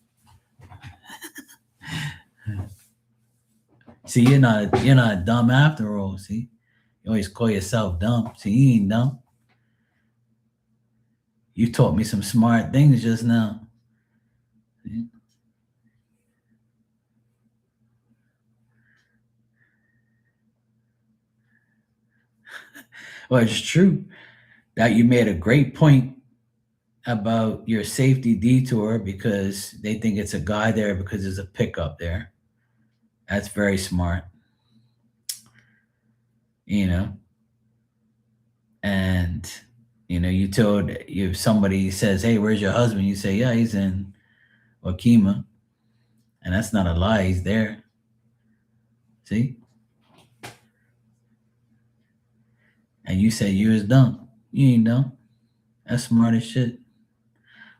See, you're not dumb after all. See, you always call yourself dumb. See, you ain't dumb. You taught me some smart things just now. See? Well, it's true that you made a great point about your safety detour because they think it's a guy there because there's a pickup there. That's very smart, you know. And You told if somebody says, "Hey, where's your husband?" You say, "Yeah, he's in Wakima," and that's not a lie. He's there. See, and you say you was dumb. You ain't dumb. That's smart as shit.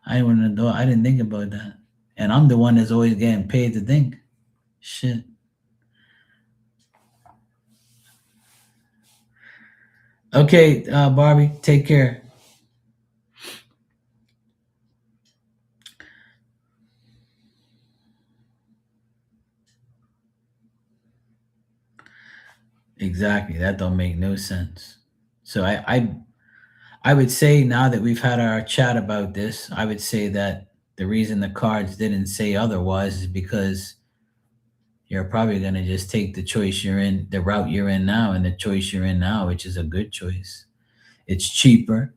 I wouldn't have thought. I didn't think about that. And I'm the one that's always getting paid to think. Shit. Okay, Barbie, take care. Exactly. That don't make no sense. So I would say now that we've had our chat about this, I would say that the reason the cards didn't say otherwise is because you're probably gonna just take the choice you're in, the route you're in now, and the choice you're in now, which is a good choice. It's cheaper.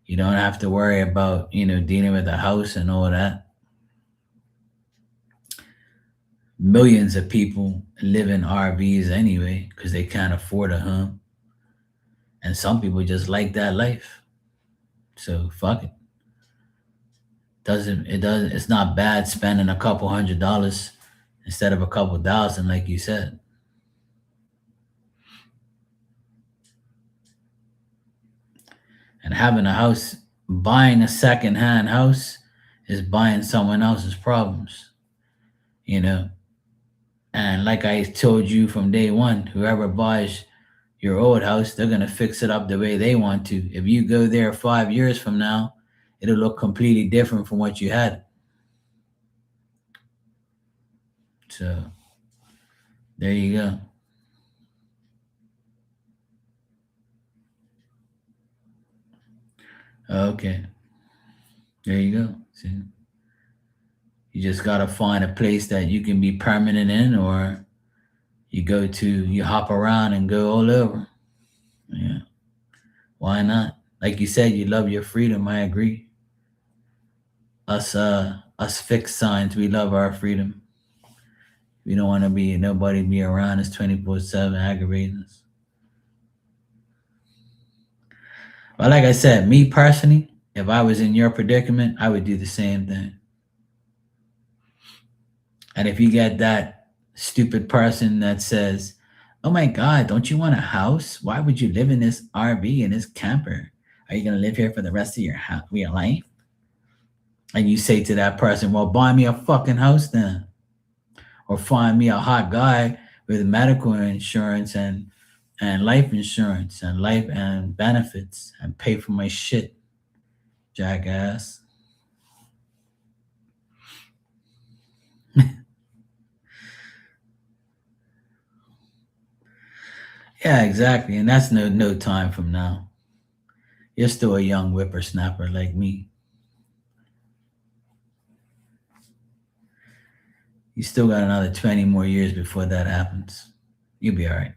You don't have to worry about dealing with a house and all that. Millions of people live in RVs anyway because they can't afford a home, and some people just like that life. So fuck it. It's not bad spending a couple $100 instead of a couple thousand, like you said. And having a house, buying a second-hand house is buying someone else's problems, you know. And like I told you from day one, whoever buys your old house, they're gonna fix it up the way they want to. If you go there 5 years from now, it'll look completely different from what you had. So there you go. Okay, there you go. See, you just gotta find a place that you can be permanent in, or you hop around and go all over. Yeah, why not? Like you said, you love your freedom. I agree. Us fixed signs, we love our freedom. We don't want to be nobody be around us 24/7 aggravating us. But like I said, me personally, if I was in your predicament, I would do the same thing. And if you get that stupid person that says, "Oh my God, don't you want a house? Why would you live in this RV in this camper? Are you gonna live here for the rest of your life?" And you say to that person, "Well, buy me a fucking house then, or find me a hot guy with medical insurance and life insurance and life and benefits and pay for my shit, jackass." Yeah, exactly. And that's no time from now. You're still a young whippersnapper like me. You still got another 20 more years before that happens. You'll be all right.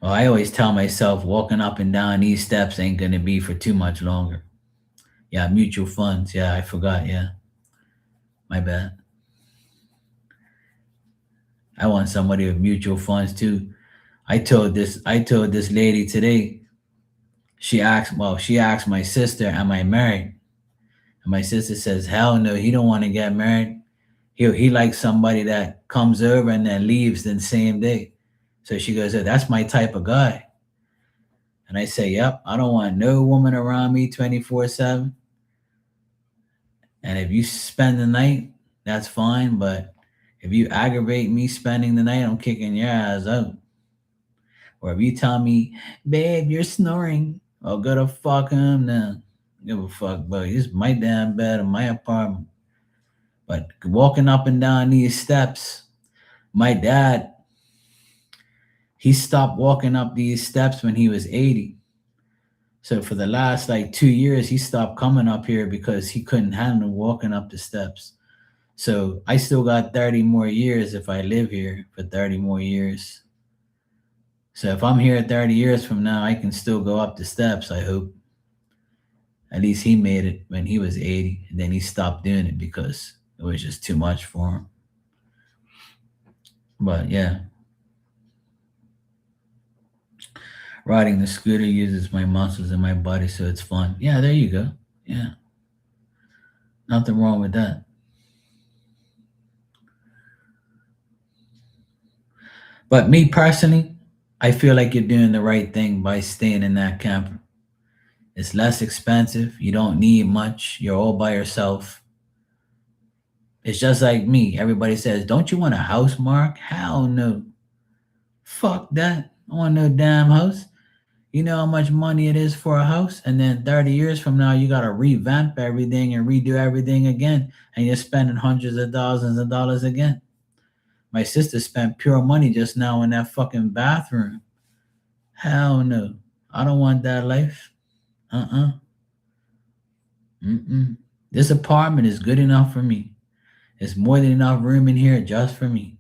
Well, I always tell myself walking up and down these steps ain't going to be for too much longer. Yeah, mutual funds. Yeah, I forgot. Yeah, my bad. I want somebody with mutual funds too. I told this lady today. She asked my sister, "Am I married?" And my sister says, "Hell no, he don't want to get married. He likes somebody that comes over and then leaves the same day." So she goes, "Oh, that's my type of guy." And I say, "Yep, I don't want no woman around me 24/7. And if you spend the night, that's fine. But if you aggravate me spending the night, I'm kicking your ass out. Or if you tell me, babe, you're snoring, I'll go to fuck him now. Give a fuck, but it's my damn bed in my apartment." But walking up and down these steps, my dad, he stopped walking up these steps when he was 80. So for the last like 2 years, he stopped coming up here because he couldn't handle walking up the steps. So I still got 30 more years if I live here for 30 more years. So if I'm here 30 years from now, I can still go up the steps, I hope. At least he made it when he was 80, and then he stopped doing it because it was just too much for him. But yeah, Riding the scooter uses my muscles and my body, so it's fun. Yeah, there you go. Yeah, nothing wrong with that. But me personally, I feel like you're doing the right thing by staying in that camper. It's less expensive. You don't need much. You're all by yourself. It's just like me. Everybody says, "Don't you want a house, Mark?" Hell no. Fuck that. I want no damn house. You know how much money it is for a house? And then 30 years from now, you got to revamp everything and redo everything again. And you're spending hundreds of thousands of dollars again. My sister spent pure money just now in that fucking bathroom. Hell no. I don't want that life. Uh-uh. Mm-mm. This apartment is good enough for me. There's more than enough room in here just for me.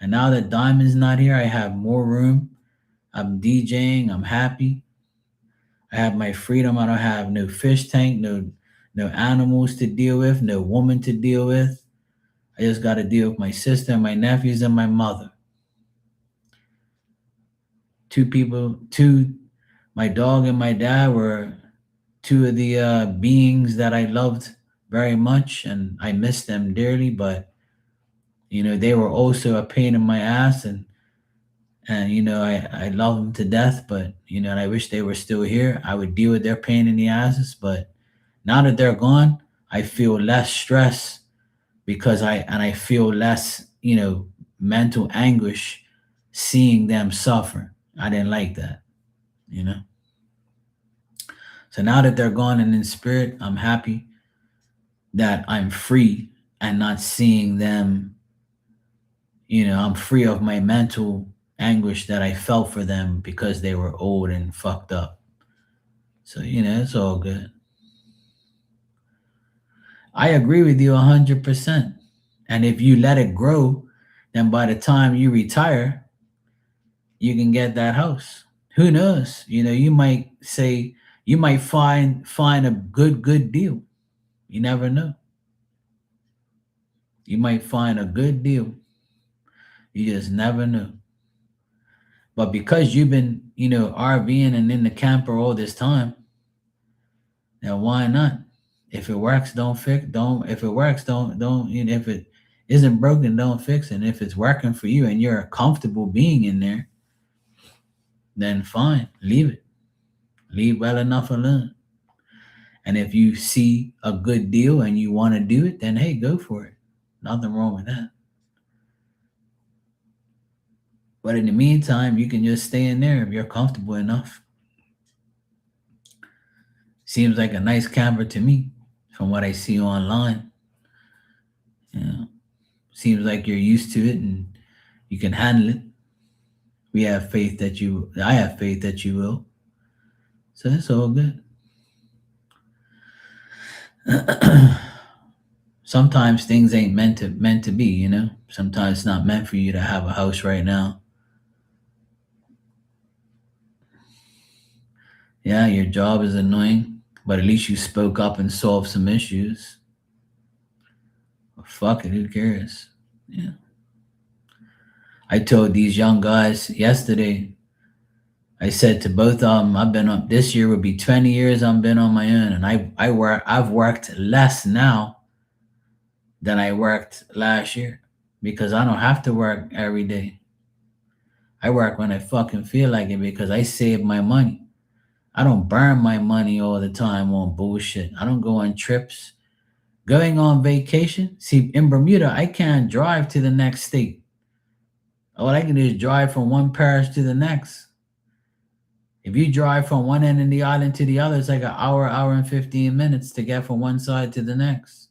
And now that Diamond's not here, I have more room. I'm DJing. I'm happy. I have my freedom. I don't have no fish tank, no animals to deal with, no woman to deal with. I just got to deal with my sister, my nephews, and my mother. Two people, two, my dog and my dad were two of the beings that I loved very much, and I miss them dearly. But they were also a pain in my ass, and I love them to death. But and I wish they were still here. I would deal with their pain in the asses, but now that they're gone, I feel less stress because I feel less mental anguish seeing them suffer. I didn't like that, you know. So now that they're gone and in spirit, I'm happy that I'm free and not seeing them. I'm free of my mental anguish that I felt for them because they were old and fucked up. So it's all good. I agree with you 100%. And if you let it grow, then by the time you retire, you can get that house. Who knows? You might say you might find a good deal. You never know. You might find a good deal. You just never know. But because you've been, RVing and in the camper all this time, now why not? If it works, don't fix. Don't. If it works, don't. If it isn't broken, don't fix it. And if it's working for you and you're comfortable being in there, then fine, leave it. Leave well enough alone. And if you see a good deal and you want to do it, then hey, go for it. Nothing wrong with that. But in the meantime, you can just stay in there if you're comfortable enough. Seems like a nice camper to me from what I see online. You know, seems like you're used to it and you can handle it. I have faith that you will. So it's all good. Sometimes things ain't meant to be. Sometimes it's not meant for you to have a house right now. Yeah, your job is annoying, but at least you spoke up and solved some issues. Well, fuck it, who cares? Yeah. I told these young guys yesterday, I said to both of them, I've been on this year would be 20 years I've been on my own, and I've worked less now than I worked last year because I don't have to work every day. I work when I fucking feel like it because I save my money. I don't burn my money all the time on bullshit. I don't go on trips. Going on vacation, see, in Bermuda, I can't drive to the next state. All I can do is drive from one parish to the next. If you drive from one end of the island to the other, it's like an hour and 15 minutes to get from one side to the next.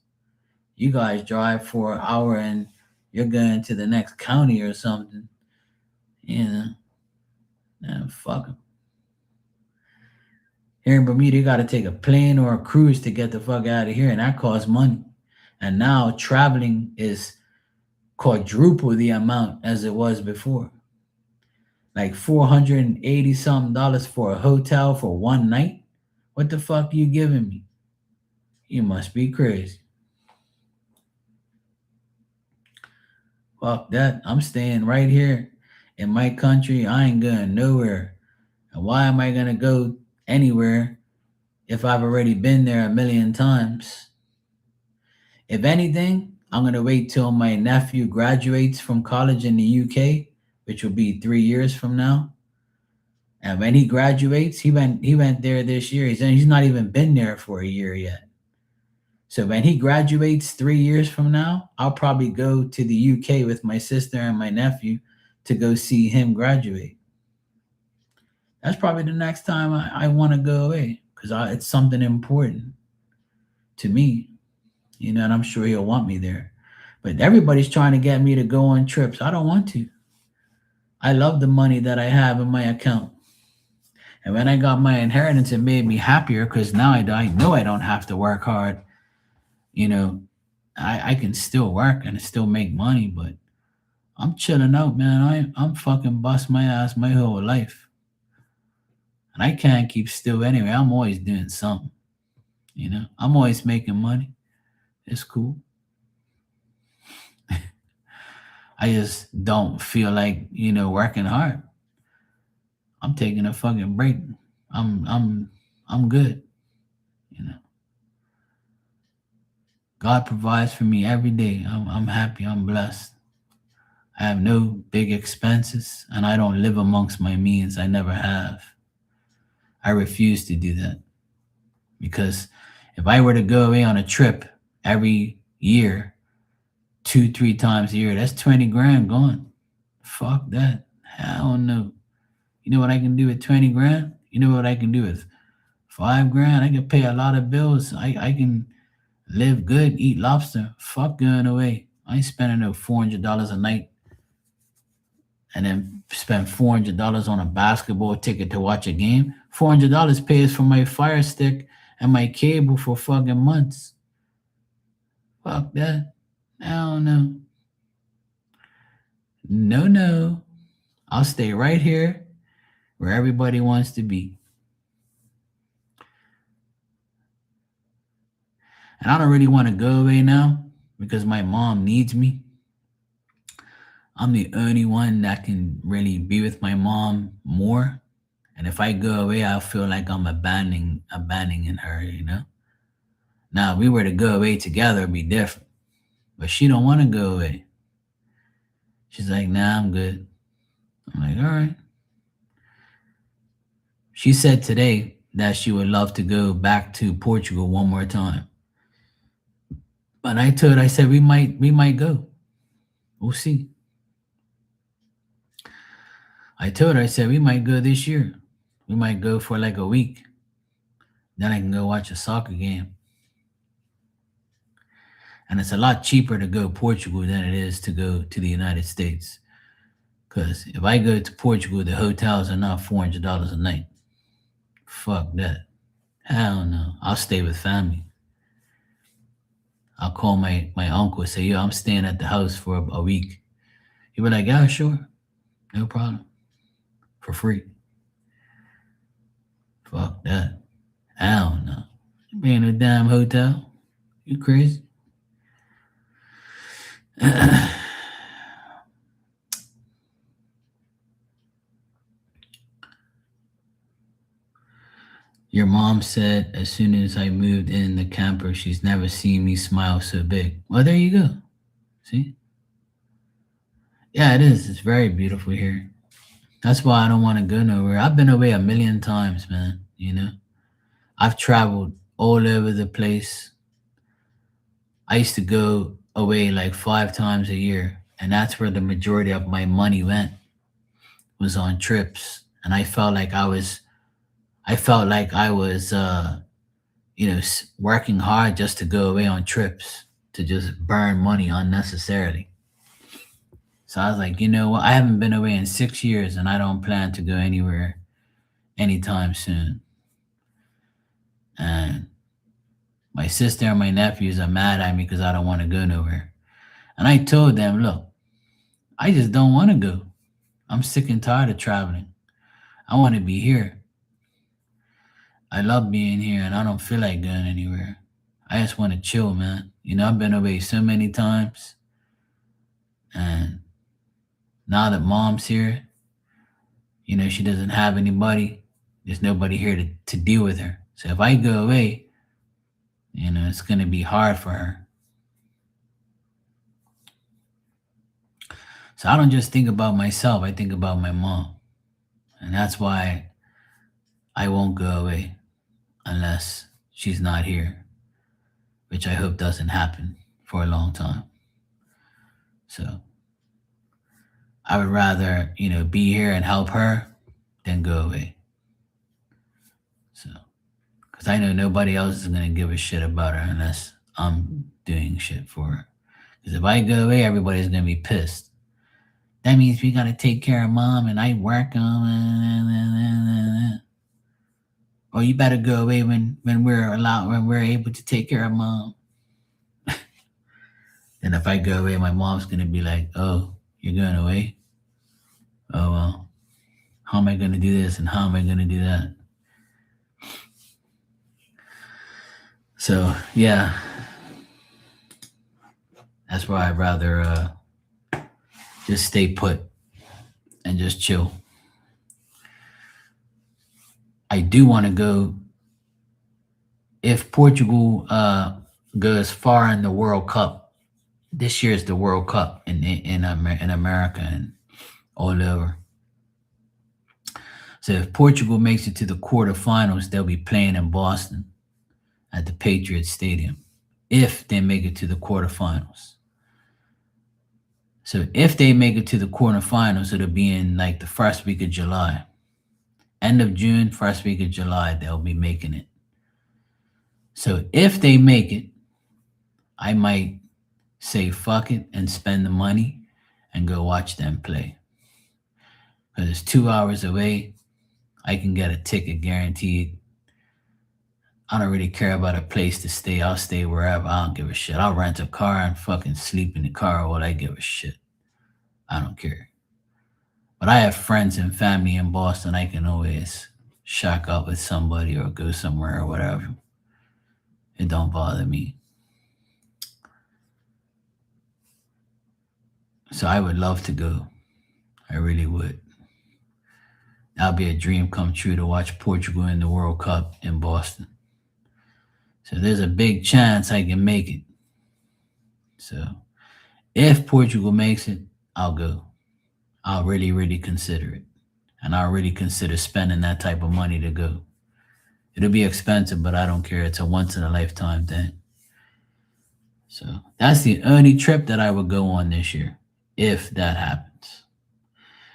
You guys drive for an hour and you're going to the next county or something. You know, nah, fuck 'em. Here in Bermuda, you got to take a plane or a cruise to get the fuck out of here, and that costs money. And now traveling is quadruple the amount as it was before. Like 480 something dollars for a hotel for one night. What the fuck you giving me? You must be crazy. Fuck that. I'm staying right here in my country. I ain't going nowhere. And why am I going to go anywhere if I've already been there a million times? If anything, I'm going to wait till my nephew graduates from college in the UK, which will be 3 years from now. And when he graduates, he went there this year. He's not even been there for a year yet. So when he graduates 3 years from now, I'll probably go to the UK with my sister and my nephew to go see him graduate. That's probably the next time I want to go away because it's something important to me, and I'm sure he'll want me there. But everybody's trying to get me to go on trips. I don't want to. I love the money that I have in my account. And when I got my inheritance, it made me happier because now I know I don't have to work hard. You know, I can still work and still make money, but I'm chilling out, man. I'm fucking bust my ass my whole life. And I can't keep still anyway. I'm always doing something. I'm always making money. It's cool. I just don't feel like, working hard. I'm taking a fucking break. I'm good. You know. God provides for me every day. I'm happy. I'm blessed. I have no big expenses and I don't live amongst my means. I never have. I refuse to do that because if I were to go away on a trip every year, 2, 3 times a year, that's 20 grand gone. Fuck that. Hell no. You know what I can do with 20 grand? You know what I can do with 5 grand? I can pay a lot of bills. I can live good, eat lobster. Fuck going away. I ain't spending no $400 a night and then spend $400 on a basketball ticket to watch a game. $400 pays for my Fire Stick and my cable for fucking months. Fuck that. Hell no. No. I'll stay right here where everybody wants to be. And I don't really want to go away now because my mom needs me. I'm the only one that can really be with my mom more. And if I go away, I'll feel like I'm abandoning her. Now, if we were to go away together, it'd be different. But she don't want to go away. She's like, nah, I'm good. I'm like, all right. She said today that she would love to go back to Portugal one more time. But I said we might go. We'll see. I told her, I said we might go this year. We might go for like a week. Then I can go watch a soccer game. And it's a lot cheaper to go Portugal than it is to go to the United States. Because if I go to Portugal, the hotels are not $400 a night. Fuck that. Hell no. I'll stay with family. I'll call my uncle and say, yo, I'm staying at the house for a week. He'll be like, yeah, sure. No problem. For free. Fuck that. Hell no. You be in a damn hotel. You crazy? Your mom said as soon as I moved in the camper, she's never seen me smile so big. Well, there you go. See? Yeah, it is. It's very beautiful here. That's why I don't want to go nowhere. I've been away a million times, man. I've traveled all over the place. I used to go away like 5 times a year, and that's where the majority of my money went, was on trips. And I felt like I was working hard just to go away on trips, to just burn money unnecessarily. So I was like, you know what? I haven't been away in 6 years and I don't plan to go anywhere anytime soon. And my sister and my nephews are mad at me because I don't want to go nowhere. And I told them, look, I just don't want to go. I'm sick and tired of traveling. I want to be here. I love being here and I don't feel like going anywhere. I just want to chill, man. I've been away so many times. And now that mom's here, she doesn't have anybody. There's nobody here to deal with her. So if I go away, it's going to be hard for her. So I don't just think about myself, I think about my mom. And that's why I won't go away unless she's not here, which I hope doesn't happen for a long time. So I would rather, be here and help her than go away. So, because I know nobody else is going to give a shit about her unless I'm doing shit for her. Because if I go away, everybody's going to be pissed. That means we got to take care of mom and I work on. Or you better go away when we're able to take care of mom. Then if I go away, my mom's going to be like, oh, you're going away? Oh, well, how am I going to do this and how am I going to do that? So, yeah, that's why I'd rather just stay put and just chill. I do want to go, if Portugal goes far in the World Cup. This year is the World Cup in America and all over. So if Portugal makes it to the quarterfinals, they'll be playing in Boston at the Patriots Stadium. If they make it to the quarterfinals. So if they make it to the quarterfinals, it'll be in like the first week of July. End of June, first week of July, they'll be making it. So if they make it, I might say fuck it and spend the money and go watch them play. Because it's 2 hours away. I can get a ticket guaranteed. I don't really care about a place to stay. I'll stay wherever. I don't give a shit. I'll rent a car and fucking sleep in the car or what. I give a shit. I don't care. But I have friends and family in Boston. I can always shack up with somebody or go somewhere or whatever. It don't bother me. So I would love to go. I really would. That'll be a dream come true to watch Portugal in the World Cup in Boston. So there's a big chance I can make it. So if Portugal makes it, I'll go. I'll really, really consider it. And I'll really consider spending that type of money to go. It'll be expensive, but I don't care. It's a once in a lifetime thing. So that's the only trip that I would go on this year, if that happens.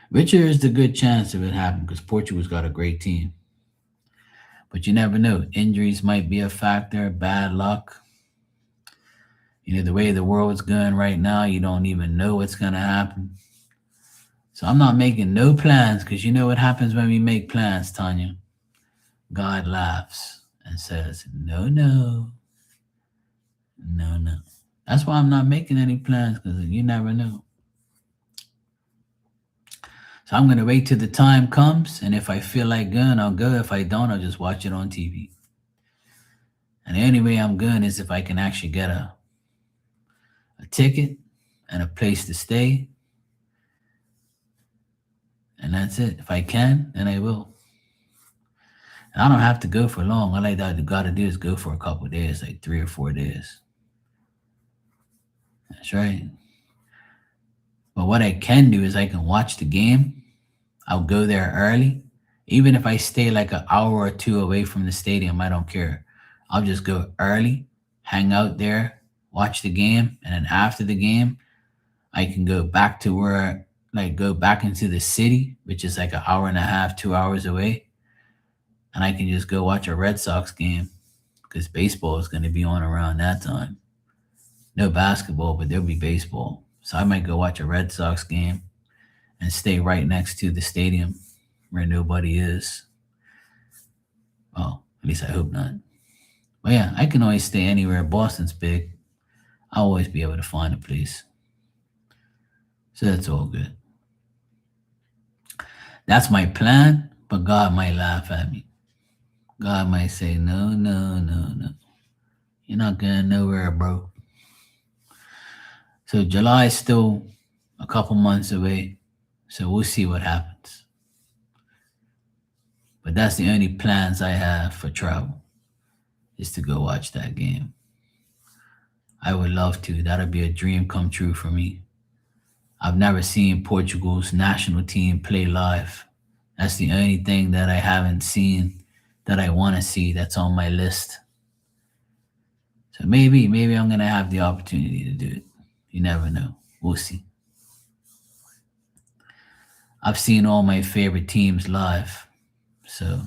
Which is the good chance of it happening because Portugal's got a great team. But you never know. Injuries might be a factor, bad luck. The way the world's going right now, you don't even know what's going to happen. So I'm not making no plans because you know what happens when we make plans, Tanya? God laughs and says, no, no. No, no. That's why I'm not making any plans because you never know. So I'm going to wait till the time comes. And if I feel like going, I'll go. If I don't, I'll just watch it on TV. And the only way I'm going is if I can actually get a ticket and a place to stay. And that's it. If I can, then I will. And I don't have to go for long. All I got to do is go for a couple of days, like 3 or 4 days. That's right. But what I can do is I can watch the game. I'll go there early. Even if I stay like an hour or two away from the stadium, I don't care. I'll just go early, hang out there, watch the game. And then after the game, I can go back to go back into the city, which is like an hour and a half, 2 hours away. And I can just go watch a Red Sox game because baseball is going to be on around that time. No basketball, but there'll be baseball. So I might go watch a Red Sox game and stay right next to the stadium where nobody is. Well, at least I hope not. But yeah, I can always stay anywhere. Boston's big. I'll always be able to find a place. So that's all good. That's my plan, but God might laugh at me. God might say, no, no, no, no. You're not going nowhere, bro. So July is still a couple months away. So we'll see what happens. But that's the only plans I have for travel, is to go watch that game. I would love to. That'll be a dream come true for me. I've never seen Portugal's national team play live. That's the only thing that I haven't seen that I want to see that's on my list. So maybe I'm gonna have the opportunity to do it. You never know. We'll see. I've seen all my favorite teams live, so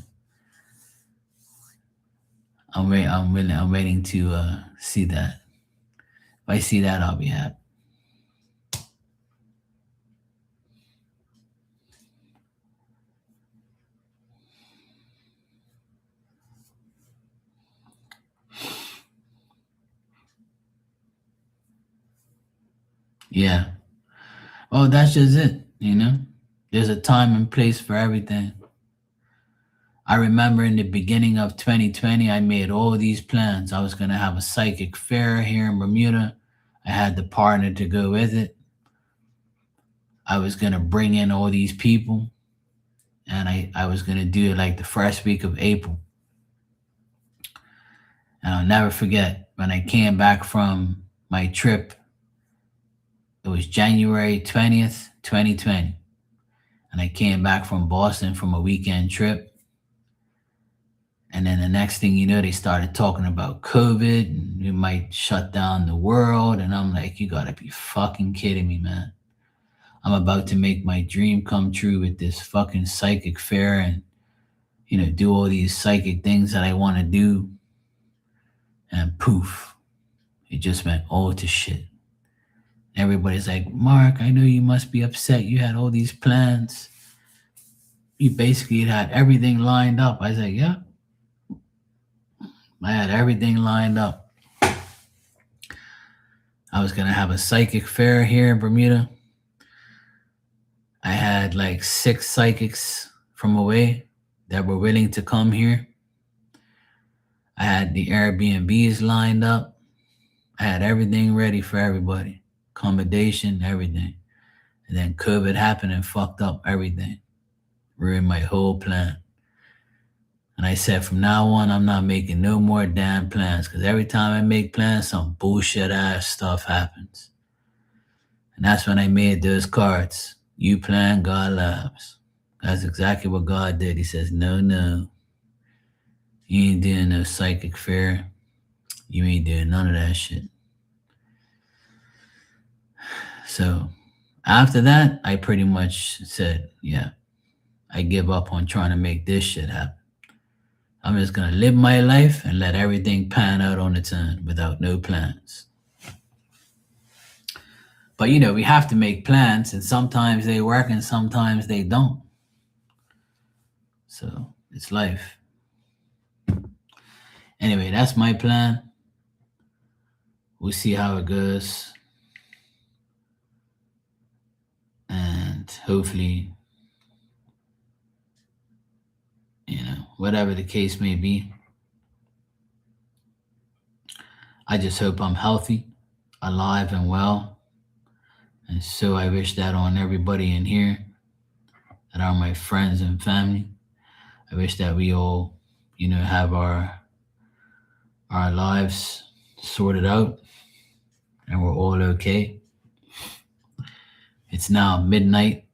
I'm waiting to see that. If I see that, I'll be happy. Yeah. Oh, that's just it. There's a time and place for everything. I remember in the beginning of 2020, I made all these plans. I was going to have a psychic fair here in Bermuda. I had the partner to go with it. I was going to bring in all these people, and I was going to do it like the first week of April. And I'll never forget when I came back from my trip. It was January 20th, 2020. And I came back from Boston from a weekend trip. And then the next thing you know, they started talking about COVID and it might shut down the world. And I'm like, you gotta be fucking kidding me, man. I'm about to make my dream come true with this fucking psychic fair and, do all these psychic things that I want to do. And poof, it just went all to shit. Everybody's like, Mark, I know you must be upset. You had all these plans. You basically had everything lined up. I was like, yeah. I had everything lined up. I was going to have a psychic fair here in Bermuda. I had like 6 psychics from away that were willing to come here. I had the Airbnbs lined up. I had everything ready for everybody. Accommodation, everything. And then COVID happened and fucked up everything. Ruined my whole plan. And I said, from now on, I'm not making no more damn plans, because every time I make plans, some bullshit ass stuff happens. And that's when I made those cards. You plan, God laughs. That's exactly what God did. He says, no, you ain't doing no psychic fair. You ain't doing none of that shit. So after that, I pretty much said, yeah, I give up on trying to make this shit happen. I'm just going to live my life and let everything pan out on its own without no plans. But, we have to make plans, and sometimes they work and sometimes they don't. So it's life. Anyway, that's my plan. We'll see how it goes. And hopefully, whatever the case may be, I just hope I'm healthy, alive, and well. And so I wish that on everybody in here that are my friends and family. I wish that we all, have our lives sorted out and we're all okay. It's now midnight.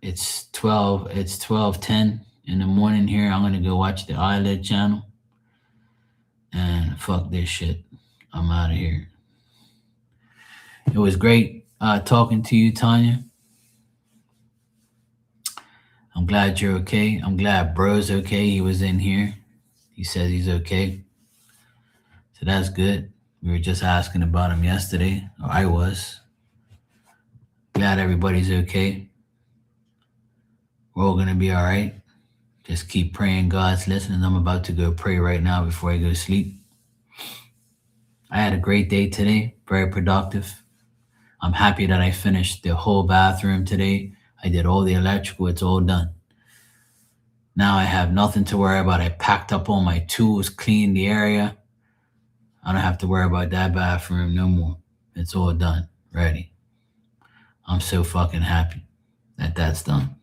It's 12:10 in the morning here. I'm going to go watch the Eyelid channel. And fuck this shit. I'm out of here. It was great talking to you, Tanya. I'm glad you're okay. I'm glad bro's okay. He was in here. He says he's okay. So that's good. We were just asking about him yesterday, or I was. Glad everybody's okay. We're all going to be all right. Just keep praying God's listening. I'm about to go pray right now before I go to sleep. I had a great day today. Very productive. I'm happy that I finished the whole bathroom today. I did all the electrical. It's all done. Now I have nothing to worry about. I packed up all my tools, cleaned the area. I don't have to worry about that bathroom no more. It's all done. Ready. I'm so fucking happy that that's done.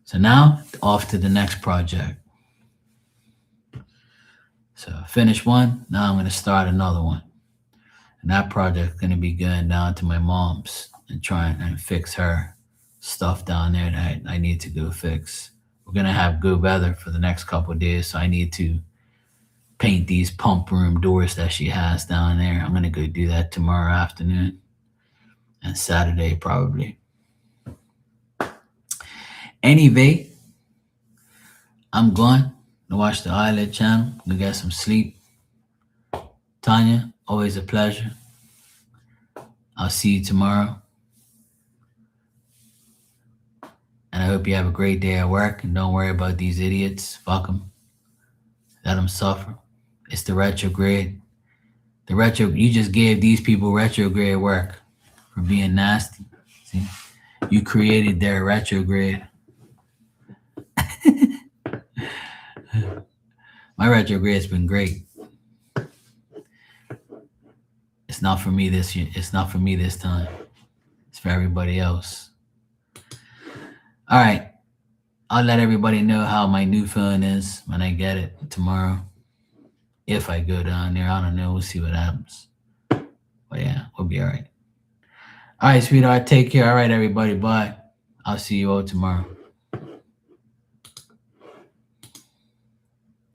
So now off to the next project. So finish one. Now I'm going to start another one. And that project's going to be going down to my mom's and trying and fix her stuff down there that I need to go fix. We're going to have good weather for the next couple of days. So I need to paint these pump room doors that she has down there. I'm going to go do that tomorrow afternoon and Saturday probably. Anyway, I'm going to watch the Eyelid channel. Go get some sleep. Tanya, always a pleasure. I'll see you tomorrow. And I hope you have a great day at work. And don't worry about these idiots. Fuck them. Let them suffer. It's the retrograde. You just gave these people retrograde work for being nasty. See? You created their retrograde. My retrograde's been great. It's not for me this year. It's not for me this time. It's for everybody else. All right. I'll let everybody know how my new phone is when I get it tomorrow. If I go down there, I don't know. We'll see what happens. But yeah, we'll be all right. All right, sweetheart. Take care. All right, everybody. Bye. I'll see you all tomorrow.